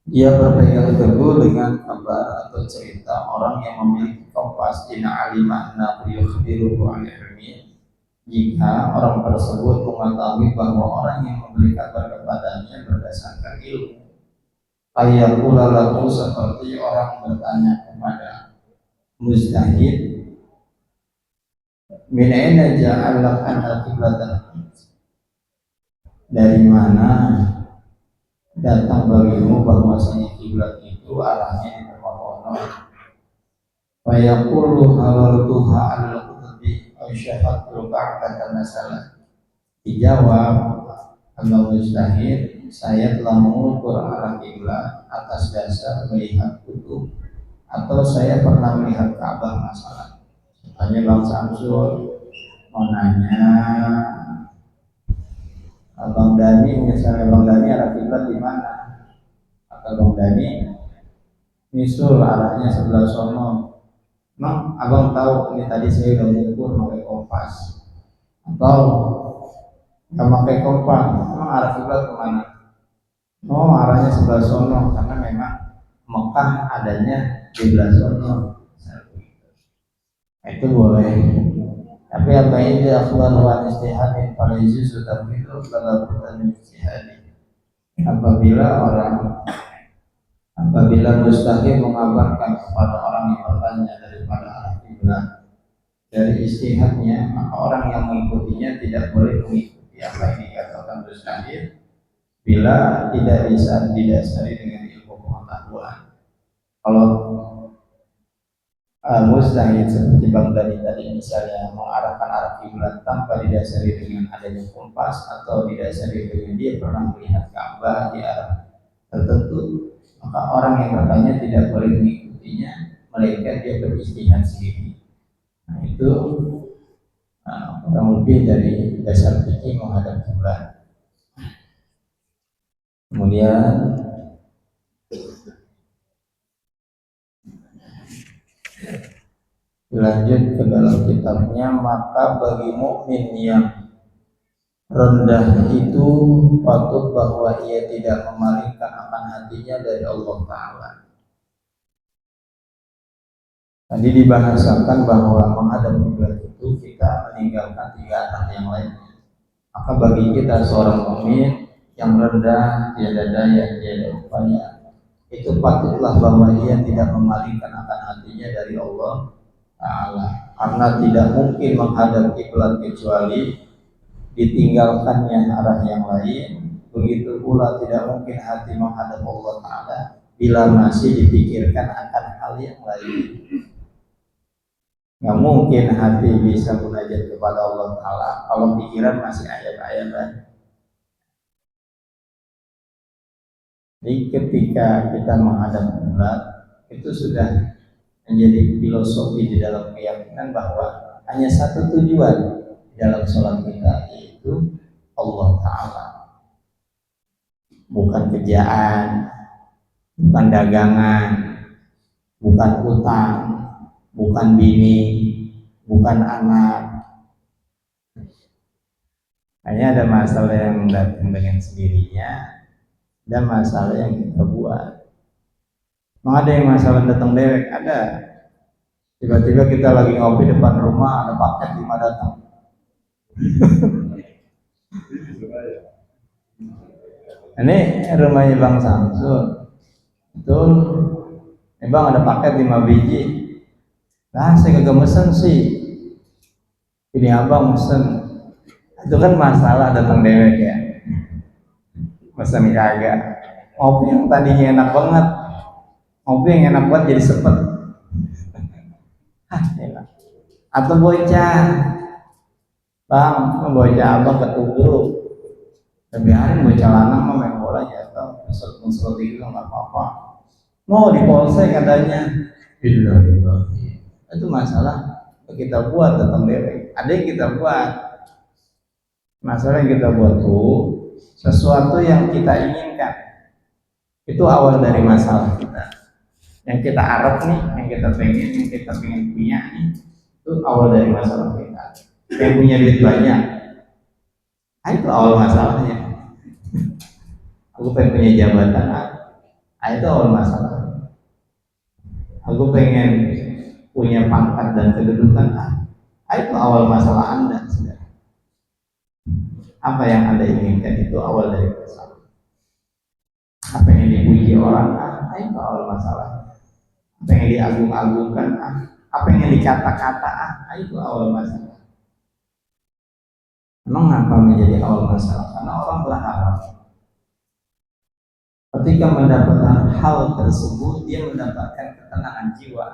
Speaker 2: dia berpegang teguh dengan kabar atau cerita orang yang memiliki kompas. Ina alimah annahu yukhbiruhu an ilmi, jika orang tersebut mengetahui bahwa orang yang memberi kabar kepadanya berdasarkan ilmu. Ayyakula lahu, seperti orang bertanya kepada mustahid, min aina ja'alak anna qiblatan, dari mana datang bagimu bahwasanya kiblat itu arahnya di tempat ono. Wa yaqulu halaltuha al-qutbi aw syahadtu ba'da masalah. Dijawab Abang mustahid, saya telah mengukur arah kiblat atas dasar melihat kutub, atau saya pernah melihat Ka'bah masalah. Tanya Bang Samsul, mau nanya Abang Dani, misalnya Bang Dani arah kiblat di mana? Atau Bang Dani misul arahnya sebelah sono. Emang Abang tahu ini tadi saya udah mengukur pakai kompas, atau nggak pakai kompas? Emang arah kiblat kemana? Oh, arahnya sebelah sono, karena memang Mekah adanya di sebelah sono. Itu boleh. Tapi apa ini akhbar wa istihadin pada Yesus sudah begitu kalau bukan istihadin. Apabila mustahil mengabarkan kepada orang yang bertanya daripada arah kiblat dari istihadnya, maka orang yang mengikutinya tidak boleh mengikuti apa yang dikatakan mustahil bila tidak bisa didasari dengan ilmu pengetahuan. Kalau mustahil seperti Bang Dani tadi misalnya mengarahkan arah kiblat tanpa didasari dengan adanya kompas atau didasari dengan dia pernah melihat Ka'bah di arah tertentu, maka orang yang bertanya tidak boleh mengikutinya, melainkan dia beristihad sendiri. Nah, itu kurang lebih dari dasar fikih menghadap kiblat. Kemudian lanjut ke dalam kitabnya, maka bagi mukmin yang rendah itu patut bahwa ia tidak memalingkan akan hatinya dari Allah Ta'ala. Tadi dibahasakan bahwa menghadap kiblat itu kita meninggalkan tiga arah yang lainnya. Maka bagi kita seorang mukmin yang rendah, tiada daya, tiada upaya, itu patutlah bahwa ia tidak memalingkan akan hatinya dari Allah Ta'ala, karena tidak mungkin menghadap kiblat kecuali ditinggalkannya arah yang lain. Begitu pula tidak mungkin hati menghadap Allah Ta'ala bila masih dipikirkan akan hal yang lain. Nggak mungkin hati bisa munajat kepada Allah Ta'ala kalau pikiran masih ayat-ayat. Jadi ketika kita menghadap kiblat, itu sudah menjadi filosofi di dalam keyakinan bahwa hanya satu tujuan di dalam sholat kita, yaitu itu Allah Ta'ala, bukan kerjaan, bukan dagangan, bukan utang, bukan bini, bukan anak. Hanya ada masalah yang datang dengan sendirinya, dan masalah yang kita buat. Mau ada yang masalah datang dewek, ada. Tiba-tiba kita lagi ngopi depan rumah, ada paket 5 datang. Ini rumahnya Bang Samsul. Betul. Bang ada paket 5 biji. Nah, saya kagak mesen sih. Ini abang mesen. Itu kan masalah datang dewek ya. Mesen kagak. Ngopi yang tadinya enak banget, ngopi yang enak banget jadi sepet. Enak. Atau bocah, bang, bocah abang ketubruk. Biarin bocah lanang mah main bola jatuh, muncul itu nggak apa-apa. Mau di polsek katanya. Itu masalah kita buat datang dewek. Ada yang kita buat. Masalah yang kita buat tuh sesuatu yang kita inginkan. Itu awal dari masalah kita. Yang kita harap nih, yang kita pengen punya nih, itu awal dari masalah kita. Yang punya duit banyak, itu awal masalahnya. Aku pengen punya jabatan, itu awal masalah. Aku pengen punya pangkat dan kedudukan, itu awal masalah Anda. Apa yang Anda inginkan itu awal dari masalah. Apa yang dipuji orang, itu awal masalah. Apa yang diagung-agungkan, apa yang dikata-kata, itu awal masalah. Memang apa menjadi awal masalah? Karena orang berharap ketika mendapatkan hal tersebut, dia mendapatkan ketenangan jiwa.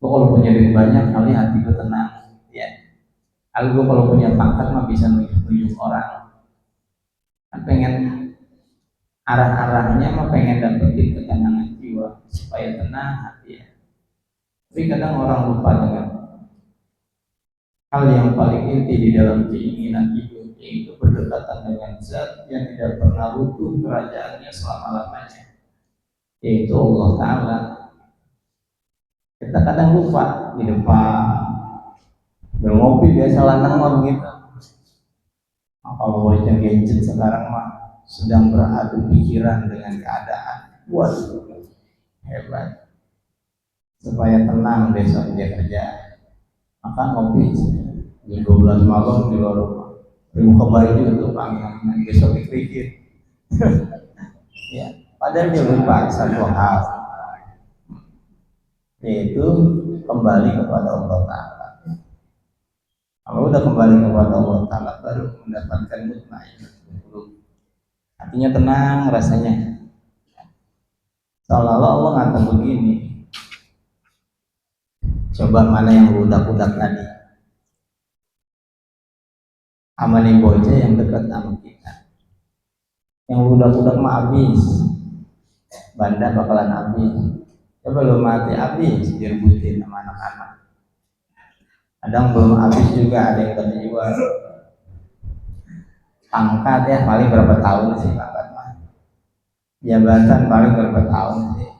Speaker 2: Kalau punya duit banyak, kali hatiku tenang. Ya. Aku kalau punya pangkat mah bisa nunjuk orang. Pengen arah-arahnya mah pengen dapetin ketenangan jiwa supaya tenang hati. Ya. Tapi kadang orang lupa dengan hal yang paling inti di dalam keinginan hidup, yaitu berdekatan dengan zat yang tidak pernah runtuh kerajaannya selama-lamanya, yaitu Allah Ta'ala. Kita kadang lupa di depan ngopi biasa lanang mah begitu. Kalau bocah gadget sekarang mah sedang beradu pikiran dengan keadaan. Waduh, hebat. Supaya tenang besok dia kerja, maka ngopi jam 12 malam di luar rumah. Buka baju untuk angin besok dikritik. Ya, padahal dia lupa satu hal, yaitu kembali kepada Allah Ta'ala. Kalau udah kembali kepada Allah Ta'ala baru mendapatkan mutmain. Artinya tenang rasanya. Seolah-olah Allah ngatakan begini, coba mana yang budak-budak tadi, amanin bocah yang dekat sama kita. Yang budak-budak mah habis, banda bakalan habis. Coba lu mati habis direbutin sama anak-anak. Kadang belum habis juga ada yang terjual. Pangkat ya paling berapa tahun sih pangkat mah. Jabatan paling berapa tahun sih.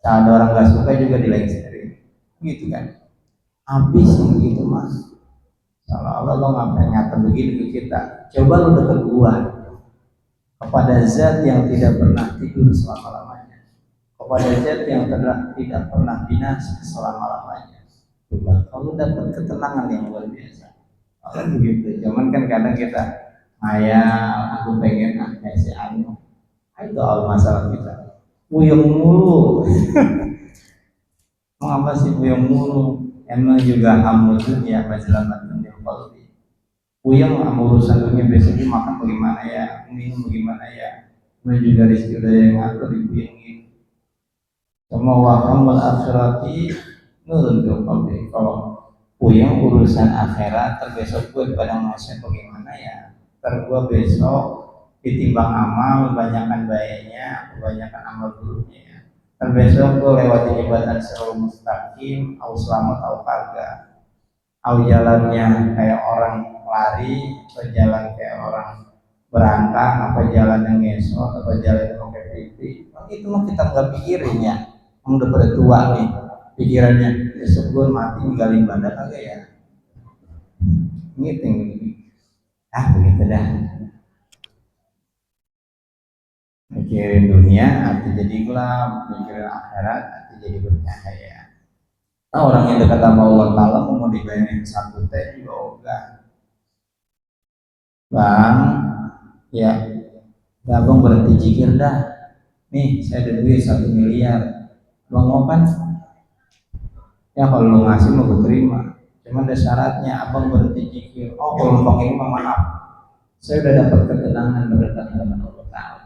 Speaker 2: Kalau ada orang gak suka juga dilengserin. Gitu kan. Habis begitu mas. Seolah-olah lo ngapain ngata begini ke kita. Coba lo deket gua kepada zat yang tidak pernah tidur selama-lamanya, kepada zat yang tidak pernah binasa selama-lamanya. Coba kalau dapat ketenangan yang luar biasa. Kalau begitu, cuman kan kadang kita aku pengen kayak si Anu. Itu awal masalah kita. Puyeng mulu. Mau apa sih puyeng mulu? Emang juga hamu dunia masalahnya yang palsu. Puyeng sama urusan dunia besok makan bagaimana ya, minum bagaimana ya. Kemudian juga rezeki udah yang ngatur dipuyengin. Sama wahamul akhirati nurun ke kalau puyeng urusan akhirat terbesok gue pada masa bagaimana ya, gue besok ditimbang amal banyakkan baiknya kebanyakan amal buruknya ya. Terbesok gue lewati jembatan selalu mustaqim au selamat au kagak au jalannya kayak orang lari, atau jalan kayak orang berangkang, apa jalan yang ngesot, apa jalan yang pakai pipi. Itu mah kita nggak pikirin ya. Udah pada tua nih, pikirannya besok gue mati ninggalin badan kagak ya. Gitu, begitu dah. Mikirin dunia, hati jadi gelap. Mikirin akhirat, hati jadi bercahaya. Nah, orang yang dekat sama Allah Ta'ala mau dibayarin satu teh juga. Bang, ya, abang berhenti jikir dah. Nih, saya ada duit 1 miliar. Bang mau kan? Ya kalau lu ngasih mau gue terima. Cuman ada syaratnya, abang berhenti jikir. Oh, kalau bang ini maaf, saya udah dapat ketenangan berdekatan dengan Allah Ta'ala.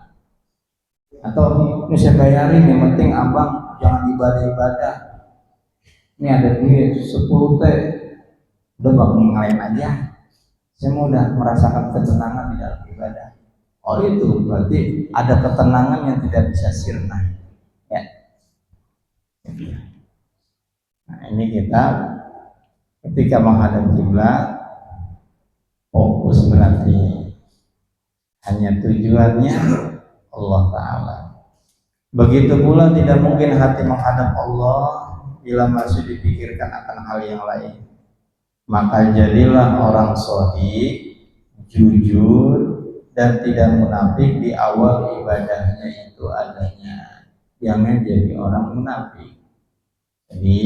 Speaker 2: Atau ini saya bayarin, yang penting abang jangan ibadah-ibadah. Ini ada duit 10 teh, udah bang ngelain aja. Saya mau udah merasakan ketenangan di dalam ibadah. Oh itu berarti ada ketenangan yang tidak bisa sirna. Ya. Nah ini kita ketika menghadap kiblat fokus berarti hanya tujuannya Allah Ta'ala. Begitu pula tidak mungkin hati menghadap Allah bila masih dipikirkan akan hal yang lain. Maka jadilah orang shodiq, jujur, dan tidak munafik di awal ibadahnya itu adanya. Jangan jadi orang munafik. Jadi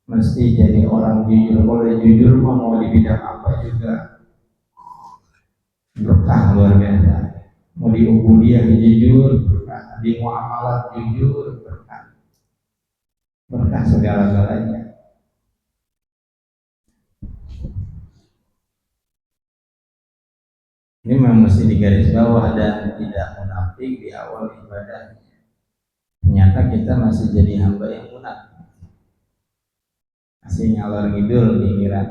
Speaker 2: mesti jadi orang jujur. Boleh jujur mau di bidang apa juga berkah luar biasa. Mau di ubudiyah jujur berkah, di muamalat jujur berkah, berkah segala-galanya. Ini memang mesti digaris bawah dan tidak munafik di awal ibadahnya. Ternyata kita masih jadi hamba yang munafik, masih ngalor ngidul pikiran.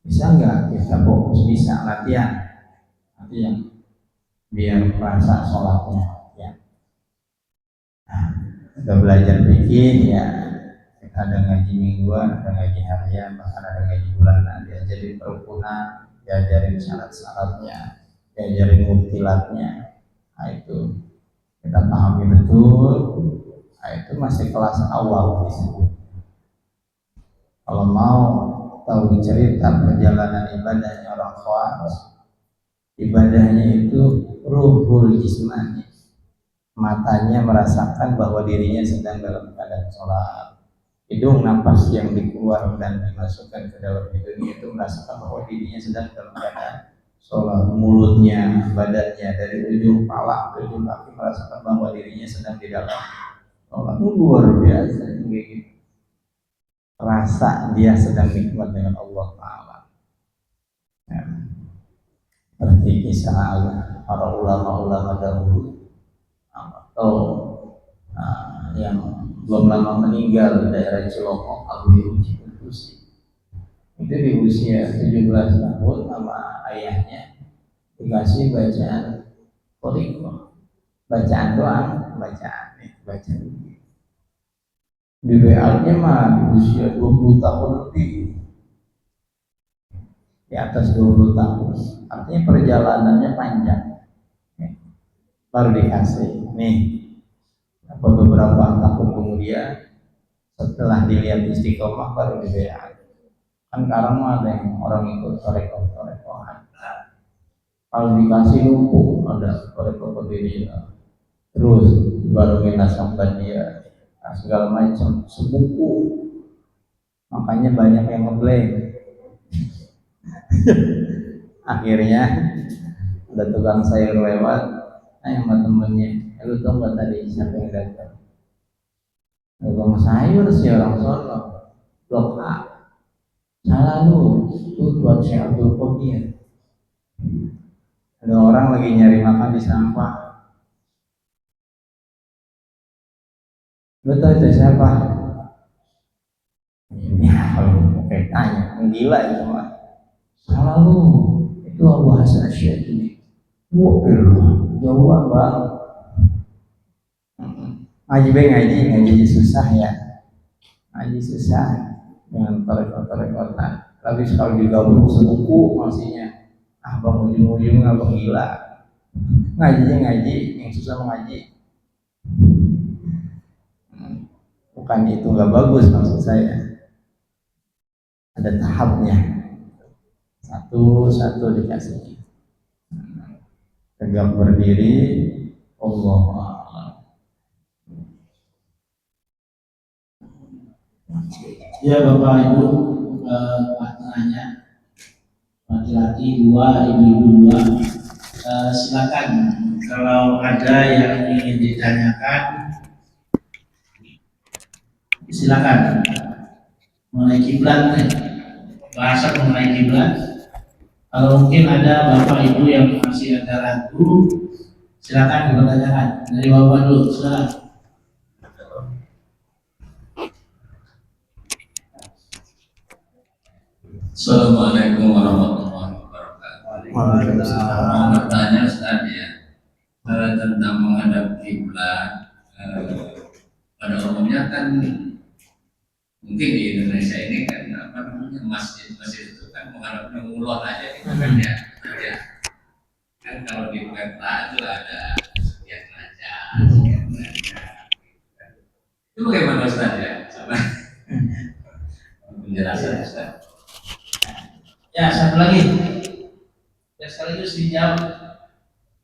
Speaker 2: Bisa nggak kita fokus? Bisa, latihan biar merasa sholatnya ya. Nah, kita belajar bikin ya, kita ada ngaji mingguan, ada ngaji harian, bahkan ada ngaji bulanan, diajarin kerukunan, diajarin syarat-syaratnya, diajarin muktilatnya. Nah itu kita pahami betul. Nah itu masih kelas awal disebut. Kalau mau tahu cerita perjalanan ibadahnya orang Khawarij, ibadahnya itu ruhul jismani, matanya merasakan bahwa dirinya sedang dalam keadaan sholat. Hidung napas yang dikeluar dan dimasukkan ke dalam hidungnya itu merasakan bahwa dirinya sedang dalam keadaan sholat. Mulutnya, badannya dari ujung kepala ke ujung kaki merasakan bahwa dirinya sedang di dalam sholat. Luar biasa gitu. Rasa dia sedang nikmat dengan Allah Ta'ala. Ya. Seperti kisah para ulama-ulama dahulu atau yang belum lama meninggal di daerah Cilongok, Abu Yuji Kutusi. Itu di usia 17 tahun sama ayahnya dikasih bacaan Qur'an, bacaan doang, bacaan. Di WA-nya mah di usia 20 tahun lebih, di atas 20 tahun, artinya perjalanannya panjang. Baru dikasih nih, beberapa tahun kemudian setelah dilihat istiqomah baru di WA. Kan sekarang mah ada yang orang ikut toreko-torekohan. Kalau dikasih lumpuh ada toreko berdiri, terus baru menasabkan dia segala macam sebuku. Makanya banyak yang ngeblame. Akhirnya ada tukang sayur lewat, sama temennya, lu tau gak tadi siapa yang datang? Tukang sayur sih orang sono, Blok A. Salah lu, itu buat Syekh Abdul Qadir. Ada orang lagi nyari makan di sampah. Lu tau itu siapa? Ini kalau kayak tanya, gila itu mah. Salah lu, itu Abu Hasan Asy'ari. Wah, jauhan banget. Ngaji susah ya. Ngaji susah dengan torek-torekotan. Tapi kalau juga buku maksudnya abang ujung-ujung abang gila. Ngajinya ngaji, yang susah mengaji. Bukan itu nggak bagus maksud saya. Ada tahapnya. Satu dikasih. Tegak berdiri, Allah.
Speaker 1: Ya Bapak Ibu, partnernya laki-laki 2, ibu-ibu 2. Silakan kalau ada yang ingin ditanyakan, silakan. Mengenai kiblat, bahasa mengenai kiblat. Kalau mungkin ada Bapak Ibu yang masih ada ragu, silakan dipertanyakan. Dari Bapak dulu, silakan.
Speaker 3: Assalamualaikum warahmatullahi wabarakatuh. Mau bertanya Ustaz ya tentang menghadap kiblat. Pada umumnya kan mungkin di Indonesia ini kan apa namanya masjid itu kan menghadapnya ngulon aja gitu kan ya. Ya. Kan kalau di peta itu ada sekian derajat. Itu bagaimana Ustaz ya? Coba penjelasan Ustaz.
Speaker 1: Ya, satu lagi. Ya, sekaligus dijawab.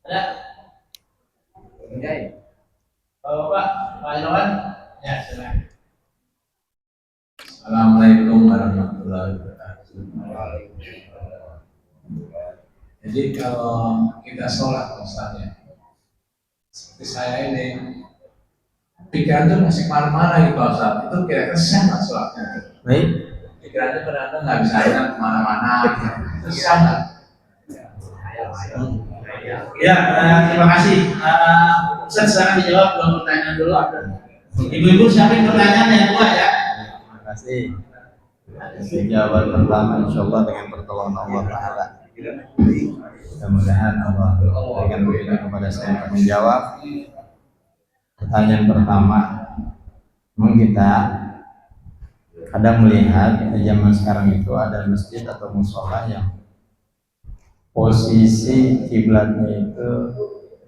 Speaker 1: Ada? Bapak, Pak Irwan? Ya, silakan.
Speaker 3: Assalamualaikum warahmatullahi wabarakatuh. Jadi kalau kita sholat misalnya, seperti saya ini, pikiran itu masih kemana-mana gitu Ustaz. Itu kira-kira sah nggak sholatnya?
Speaker 2: Baik.
Speaker 3: Pikirannya kadang-kadang nggak bisa ingat kemana-mana. Itu sah nggak?
Speaker 1: Ya, terima kasih. Ustaz, silakan dijawab dua pertanyaan dulu. Ibu-ibu siapin pertanyaan yang dua ya.
Speaker 2: Terima kasih. Jawaban pertama insya Allah dengan pertolongan Allah Ta'ala. Mudah-mudahan Allah berikan petunjuk kepada saya untuk menjawab. Pertanyaan pertama, memang kita kadang melihat di zaman sekarang itu ada masjid atau musola yang posisi kiblatnya itu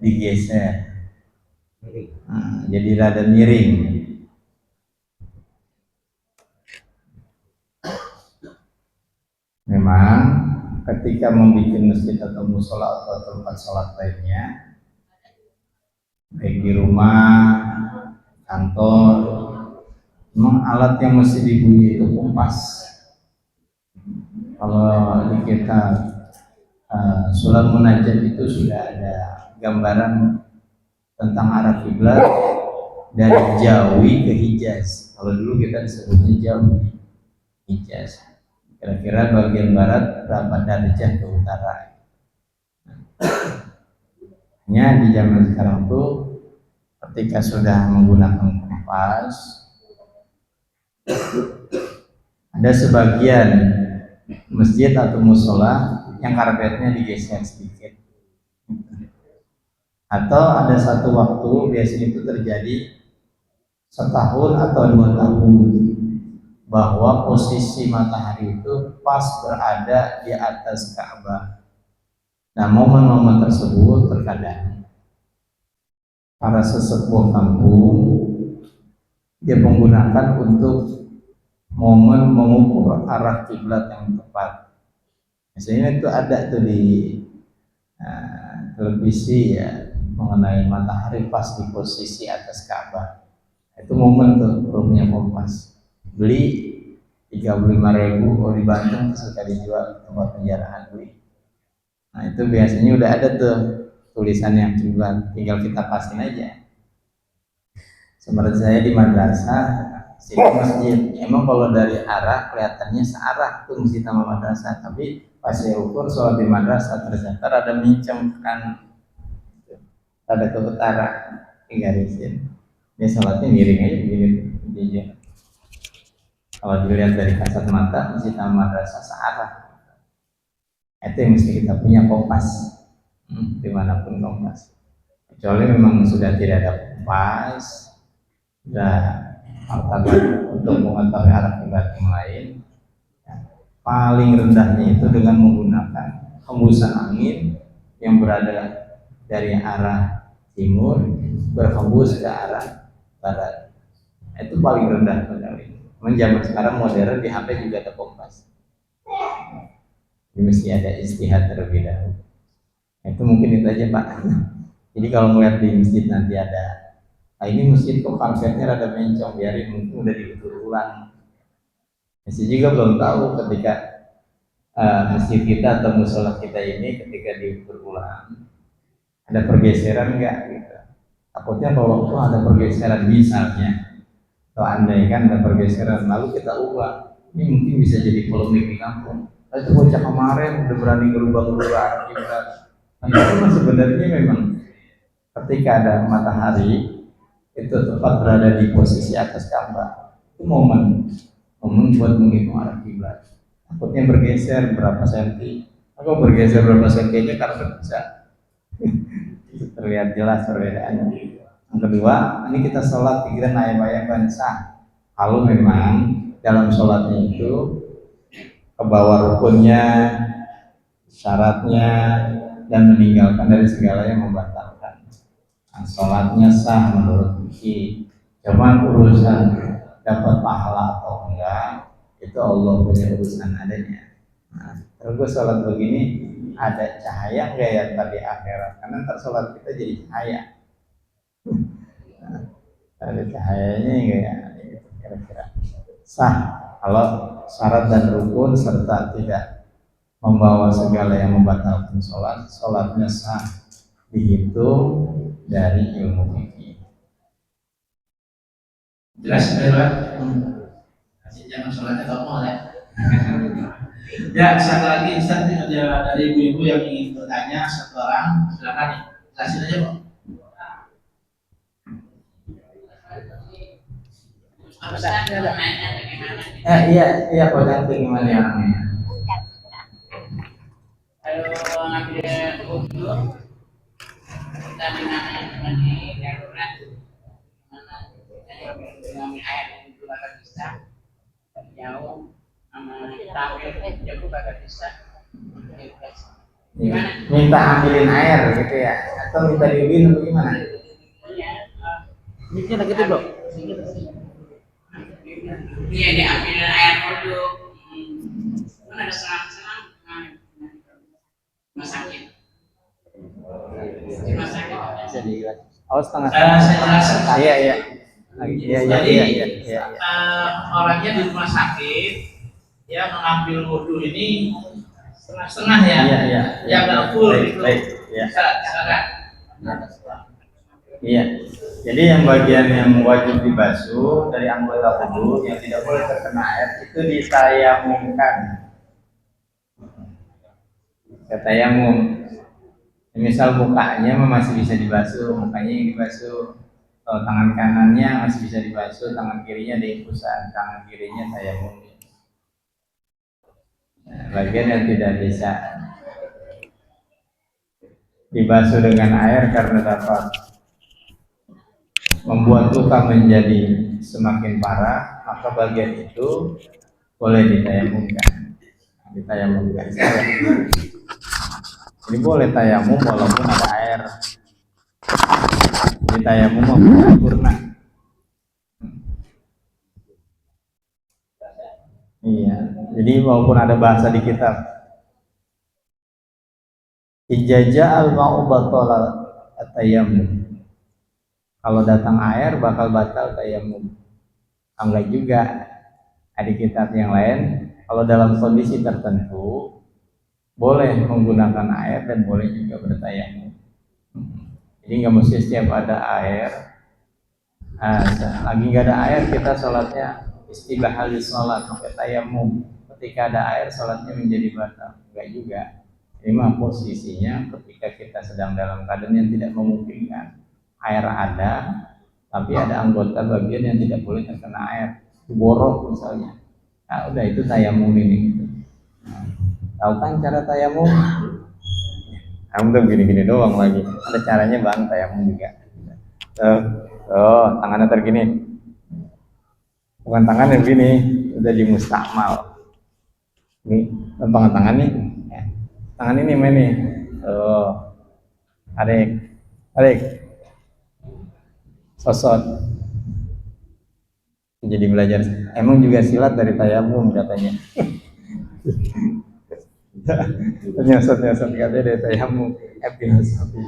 Speaker 2: digeser, jadi rada miring. Memang ketika membuat masjid atau musola atau tempat sholat lainnya, baik di rumah, kantor, memang alat yang mesti dibunyi itu kompas. Kalau di kitab Sulam Munajat itu sudah ada gambaran tentang arah kiblat dari Jawi ke Hijaz. Kalau dulu kita disebutnya Jawi, Hijaz. Kira-kira bagian barat berapa derajat ke utara. Hanya di zaman sekarang tuh ketika sudah menggunakan kompas, ada sebagian masjid atau musola yang karpetnya digeser sedikit. Atau ada satu waktu, biasanya itu terjadi setahun atau 2 tahun, bahwa posisi matahari itu pas berada di atas Ka'bah. Nah, momen-momen tersebut terkadang para sesepuh kampung dia menggunakan untuk momen mengukur arah kiblat yang tepat. Biasanya itu ada tuh di televisi ya, mengenai matahari pas di posisi atas Ka'bah. Itu momen tuh punya kompas. Beli 35.000, oh di Bandung suka dijual tempat penjaraan beli. Nah itu biasanya udah ada tuh tulisan yang kiblat, tinggal kita pasin aja. Seperti saya di madrasah, situ masjid. Emang kalau dari arah kelihatannya searah tuh masjid sama madrasah, tapi pas saya ukur sholat di madrasah ternyata ada mincang ke kanan, ada ke utara, digarisin. Dia sholatnya miring aja begini. Kalau dilihat dari kasat mata, masjid sama madrasah searah. Itu yang mesti kita punya kompas, dimanapun kompas. Kecuali memang sudah tidak ada kompas, sudah martabat untuk mengetahui arah kiblat yang lain. paling rendahnya itu dengan menggunakan hembusan angin yang berada dari arah timur berhembus ke arah barat. Itu paling rendah sekali. Zaman sekarang modern di HP juga ada kompas. Jadi mesti ada istihad terlebih dahulu. Itu mungkin itu aja Pak. Jadi kalau melihat di masjid nanti ada, ini masjid kok karpetnya rada mencong, biarin mungkin udah diukur ulang. Masih juga belum tahu ketika masjid kita atau musola kita ini ketika diukur ulang ada pergeseran enggak gitu. Takutnya kalau ada pergeseran misalnya, kalau andai kan ada pergeseran lalu kita ubah, ini mungkin bisa jadi polemik di kampung. Itu bocah kemarin udah berani ngerubah-rubah kita. Nah, itu sebenarnya memang ketika ada matahari itu tepat berada di posisi atas Ka'bah, itu momen buat menghitung arah kiblat. Takutnya bergeser berapa senti, atau bergeser berapa sentinya karena bisa terlihat jelas perbedaannya. Yang kedua, ini kita sholat pikiran ayat-ayat sah. Kalau memang dalam sholatnya itu ke bawah rukunnya, syaratnya, dan meninggalkan dari segala yang membatalkan. Nah, sholatnya sah menurut fikih. Cuman urusan dapat pahala atau enggak itu Allah punya urusan adanya. Nah, kalau gue sholat begini ada cahaya enggak ya tadi akhirat? Karena ntar sholat kita jadi cahaya. Nah, ada cahayanya enggak ya? Kira-kira sah kalau syarat dan rukun serta tidak membawa segala yang membatalkan sholat, sholatnya sah dihitung dari ilmu fikih.
Speaker 1: Jelas Pak? Jangan sholatnya normal ya. Ya, satu lagi Ustaz, ada dari ibu-ibu yang ingin bertanya, satu orang, silakan nih, jelasin aja Pak.
Speaker 2: Iya Pak Janti gimana ya?
Speaker 4: Kalau ngambil wudhu kita dengan di darurat mana ngambil air wudhu bakal bisa jauh sama tampil jauh bakal bisa gimana?
Speaker 2: Minta ambilin air gitu ya? Atau minta diubin atau gimana?
Speaker 4: Iya,
Speaker 1: Miknya lagi tuh Bro.
Speaker 4: iya diambil air wudhu. Kan ada selang-selang rumah sakit. Rumah sakit.
Speaker 2: Bisa dijelaskan. Oh setengah.
Speaker 1: Saya jelaskan.
Speaker 2: Iya.
Speaker 1: Jadi orangnya di rumah sakit, ya mengambil wudhu ini setengah-setengah ya.
Speaker 2: Iya.
Speaker 1: Yang nggak full itu.
Speaker 2: Iya.
Speaker 1: Silakan.
Speaker 2: Iya. Jadi yang bagian yang wajib dibasuh dari anggota tubuh yang tidak boleh terkena air itu ditayamumkan. Tayamum. Misal mukanya masih bisa dibasuh, mukanya yang dibasuh. Kalau tangan kanannya masih bisa dibasuh, tangan kirinya diinfusan, tangan kirinya tayamum. Nah, bagian yang tidak bisa dibasuh dengan air karena dapat membuat luka menjadi semakin parah, maka bagian itu boleh ditayamumkan. Ini boleh tayamum walaupun ada air. Jadi tayamum sempurna. Iya. Jadi walaupun ada bahasa di kitab Ijaja al-ma'u batala at-tayammum. Kalau datang air bakal batal tayamum. Enggak juga. Ada kitab yang lain, kalau dalam kondisi tertentu boleh menggunakan air dan boleh juga bertayamum. Jadi nggak mesti setiap ada air. Lagi nggak ada air kita sholatnya istibahal sholat pakai tayamum. Ketika ada air sholatnya menjadi batal. Enggak juga. Ini mah posisinya ketika kita sedang dalam keadaan yang tidak memungkinkan. Air ada, tapi ada anggota bagian yang tidak boleh terkena air, borok misalnya. Nah, udah itu tayamum ini. Gitu. Nah, tahu kan cara tayamum? Kamu tuh gini-gini doang lagi. Ada caranya bang tayamum juga. Tangannya tergini. Bukan tangan yang begini, udah di mustakmal. Ini lempangan tangan nih. Ya. Tangan ini main nih. Oh, adik, sosot. Jadi belajar. Emang juga silat dari tayamum katanya. Nyosot katanya dari tayamum. Filosofi.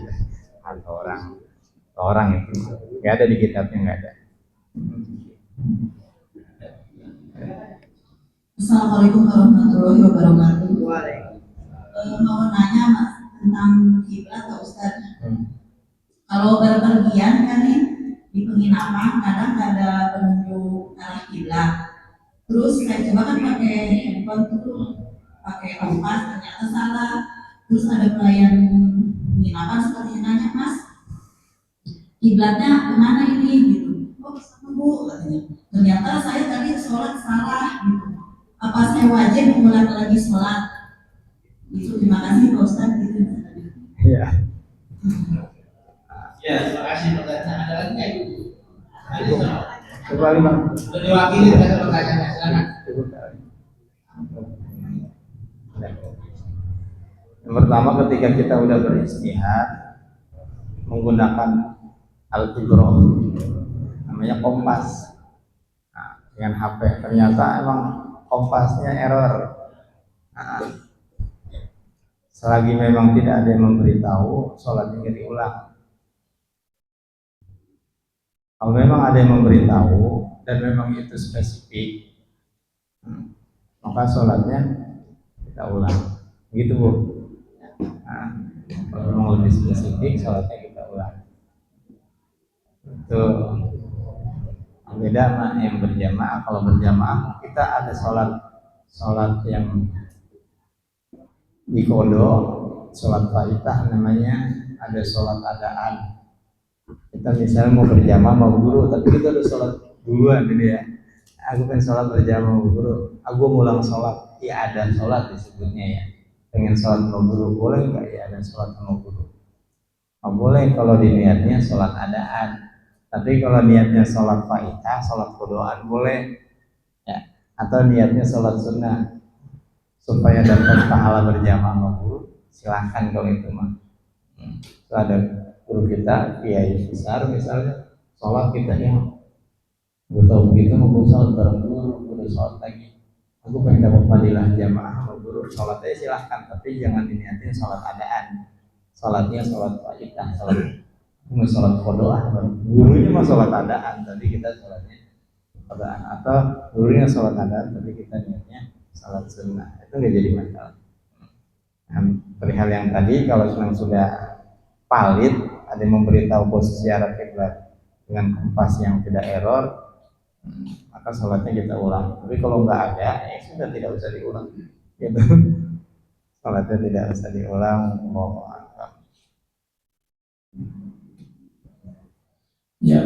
Speaker 2: Ada orang itu nggak ada di kitabnya, nggak ada.
Speaker 5: Assalamualaikum warahmatullahi wabarakatuh. Mau nanya Mas tentang kiblat Pak Ustaz. Kalau berpergian kan nih di penginapan kadang nggak ada penunjuk arah kiblat. Terus saya coba kan pakai handphone tuh, pakai kompas, ternyata salah. Terus ada pelayan penginapan seperti nanya, Mas, kiblatnya kemana ini gitu. Oh sama Bu katanya. Ternyata saya tadi sholat salah gitu. Apa saya wajib mengulang lagi sholat? Itu terima kasih Pak Ustaz gitu.
Speaker 2: Iya.
Speaker 1: Ya, terima kasih pertanyaan. Ada lagi nggak Ibu?
Speaker 2: Coba lima.
Speaker 1: Sudah diwakili dengan pertanyaannya, silakan.
Speaker 2: Yang pertama, ketika kita udah beristihad menggunakan al-ibroh, namanya kompas, dengan HP, ternyata emang kompasnya error. Selagi memang tidak ada yang memberitahu, sholatnya jadi ulang. Kalau memang ada yang memberitahu dan memang itu spesifik, maka sholatnya kita ulang. Begitu Bu. Kalau memang lebih spesifik, sholatnya kita ulang. Itu beda sama yang berjamaah. Kalau berjamaah kita ada sholat yang dikodo, sholat faidah namanya, ada sholat adaan. Kita misalnya mau berjamaah mau guru, tapi kita udah sholat duluan ini ya. Aku pengen sholat berjamaah mau guru, aku mau ulang sholat. Ya ada sholat disebutnya ya. Pengen sholat mau guru boleh nggak? Ya ada sholat mau guru. Oh, boleh kalau diniatnya sholat adaan. Tapi kalau niatnya sholat faidah, sholat kodoan boleh. Ya. Atau niatnya sholat sunnah supaya dapat pahala berjamaah mau guru, silahkan kalau itu mah. Ada guru kita, kiai besar misalnya, sholat kita yang gue tahu begitu mau sholat bareng guru, udah sholat lagi. Aku pengen dapat fadilah jamaah mau guru, sholatnya silahkan, tapi jangan diniatin sholat adaan. Sholatnya sholat faidah, sholat kodoah. Gurunya mah sholat adaan, tapi kita sholatnya adaan. Atau gurunya sholat adaan, tapi kita niatnya sholat sunnah. Itu nggak jadi masalah. Nah, perihal yang tadi, kalau memang sudah valid, ada yang memberitahu posisi arah kiblat dengan kompas yang tidak error, maka sholatnya kita ulang. Tapi kalau nggak ada, ya sudah tidak usah diulang. Gitu. Sholatnya tidak usah diulang.
Speaker 1: Ya,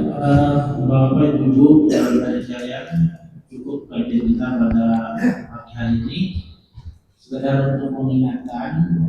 Speaker 1: Bapak Ibu dan sekalian, cukup kajian kita pada pagi hari ini. Sekedar untuk mengingatkan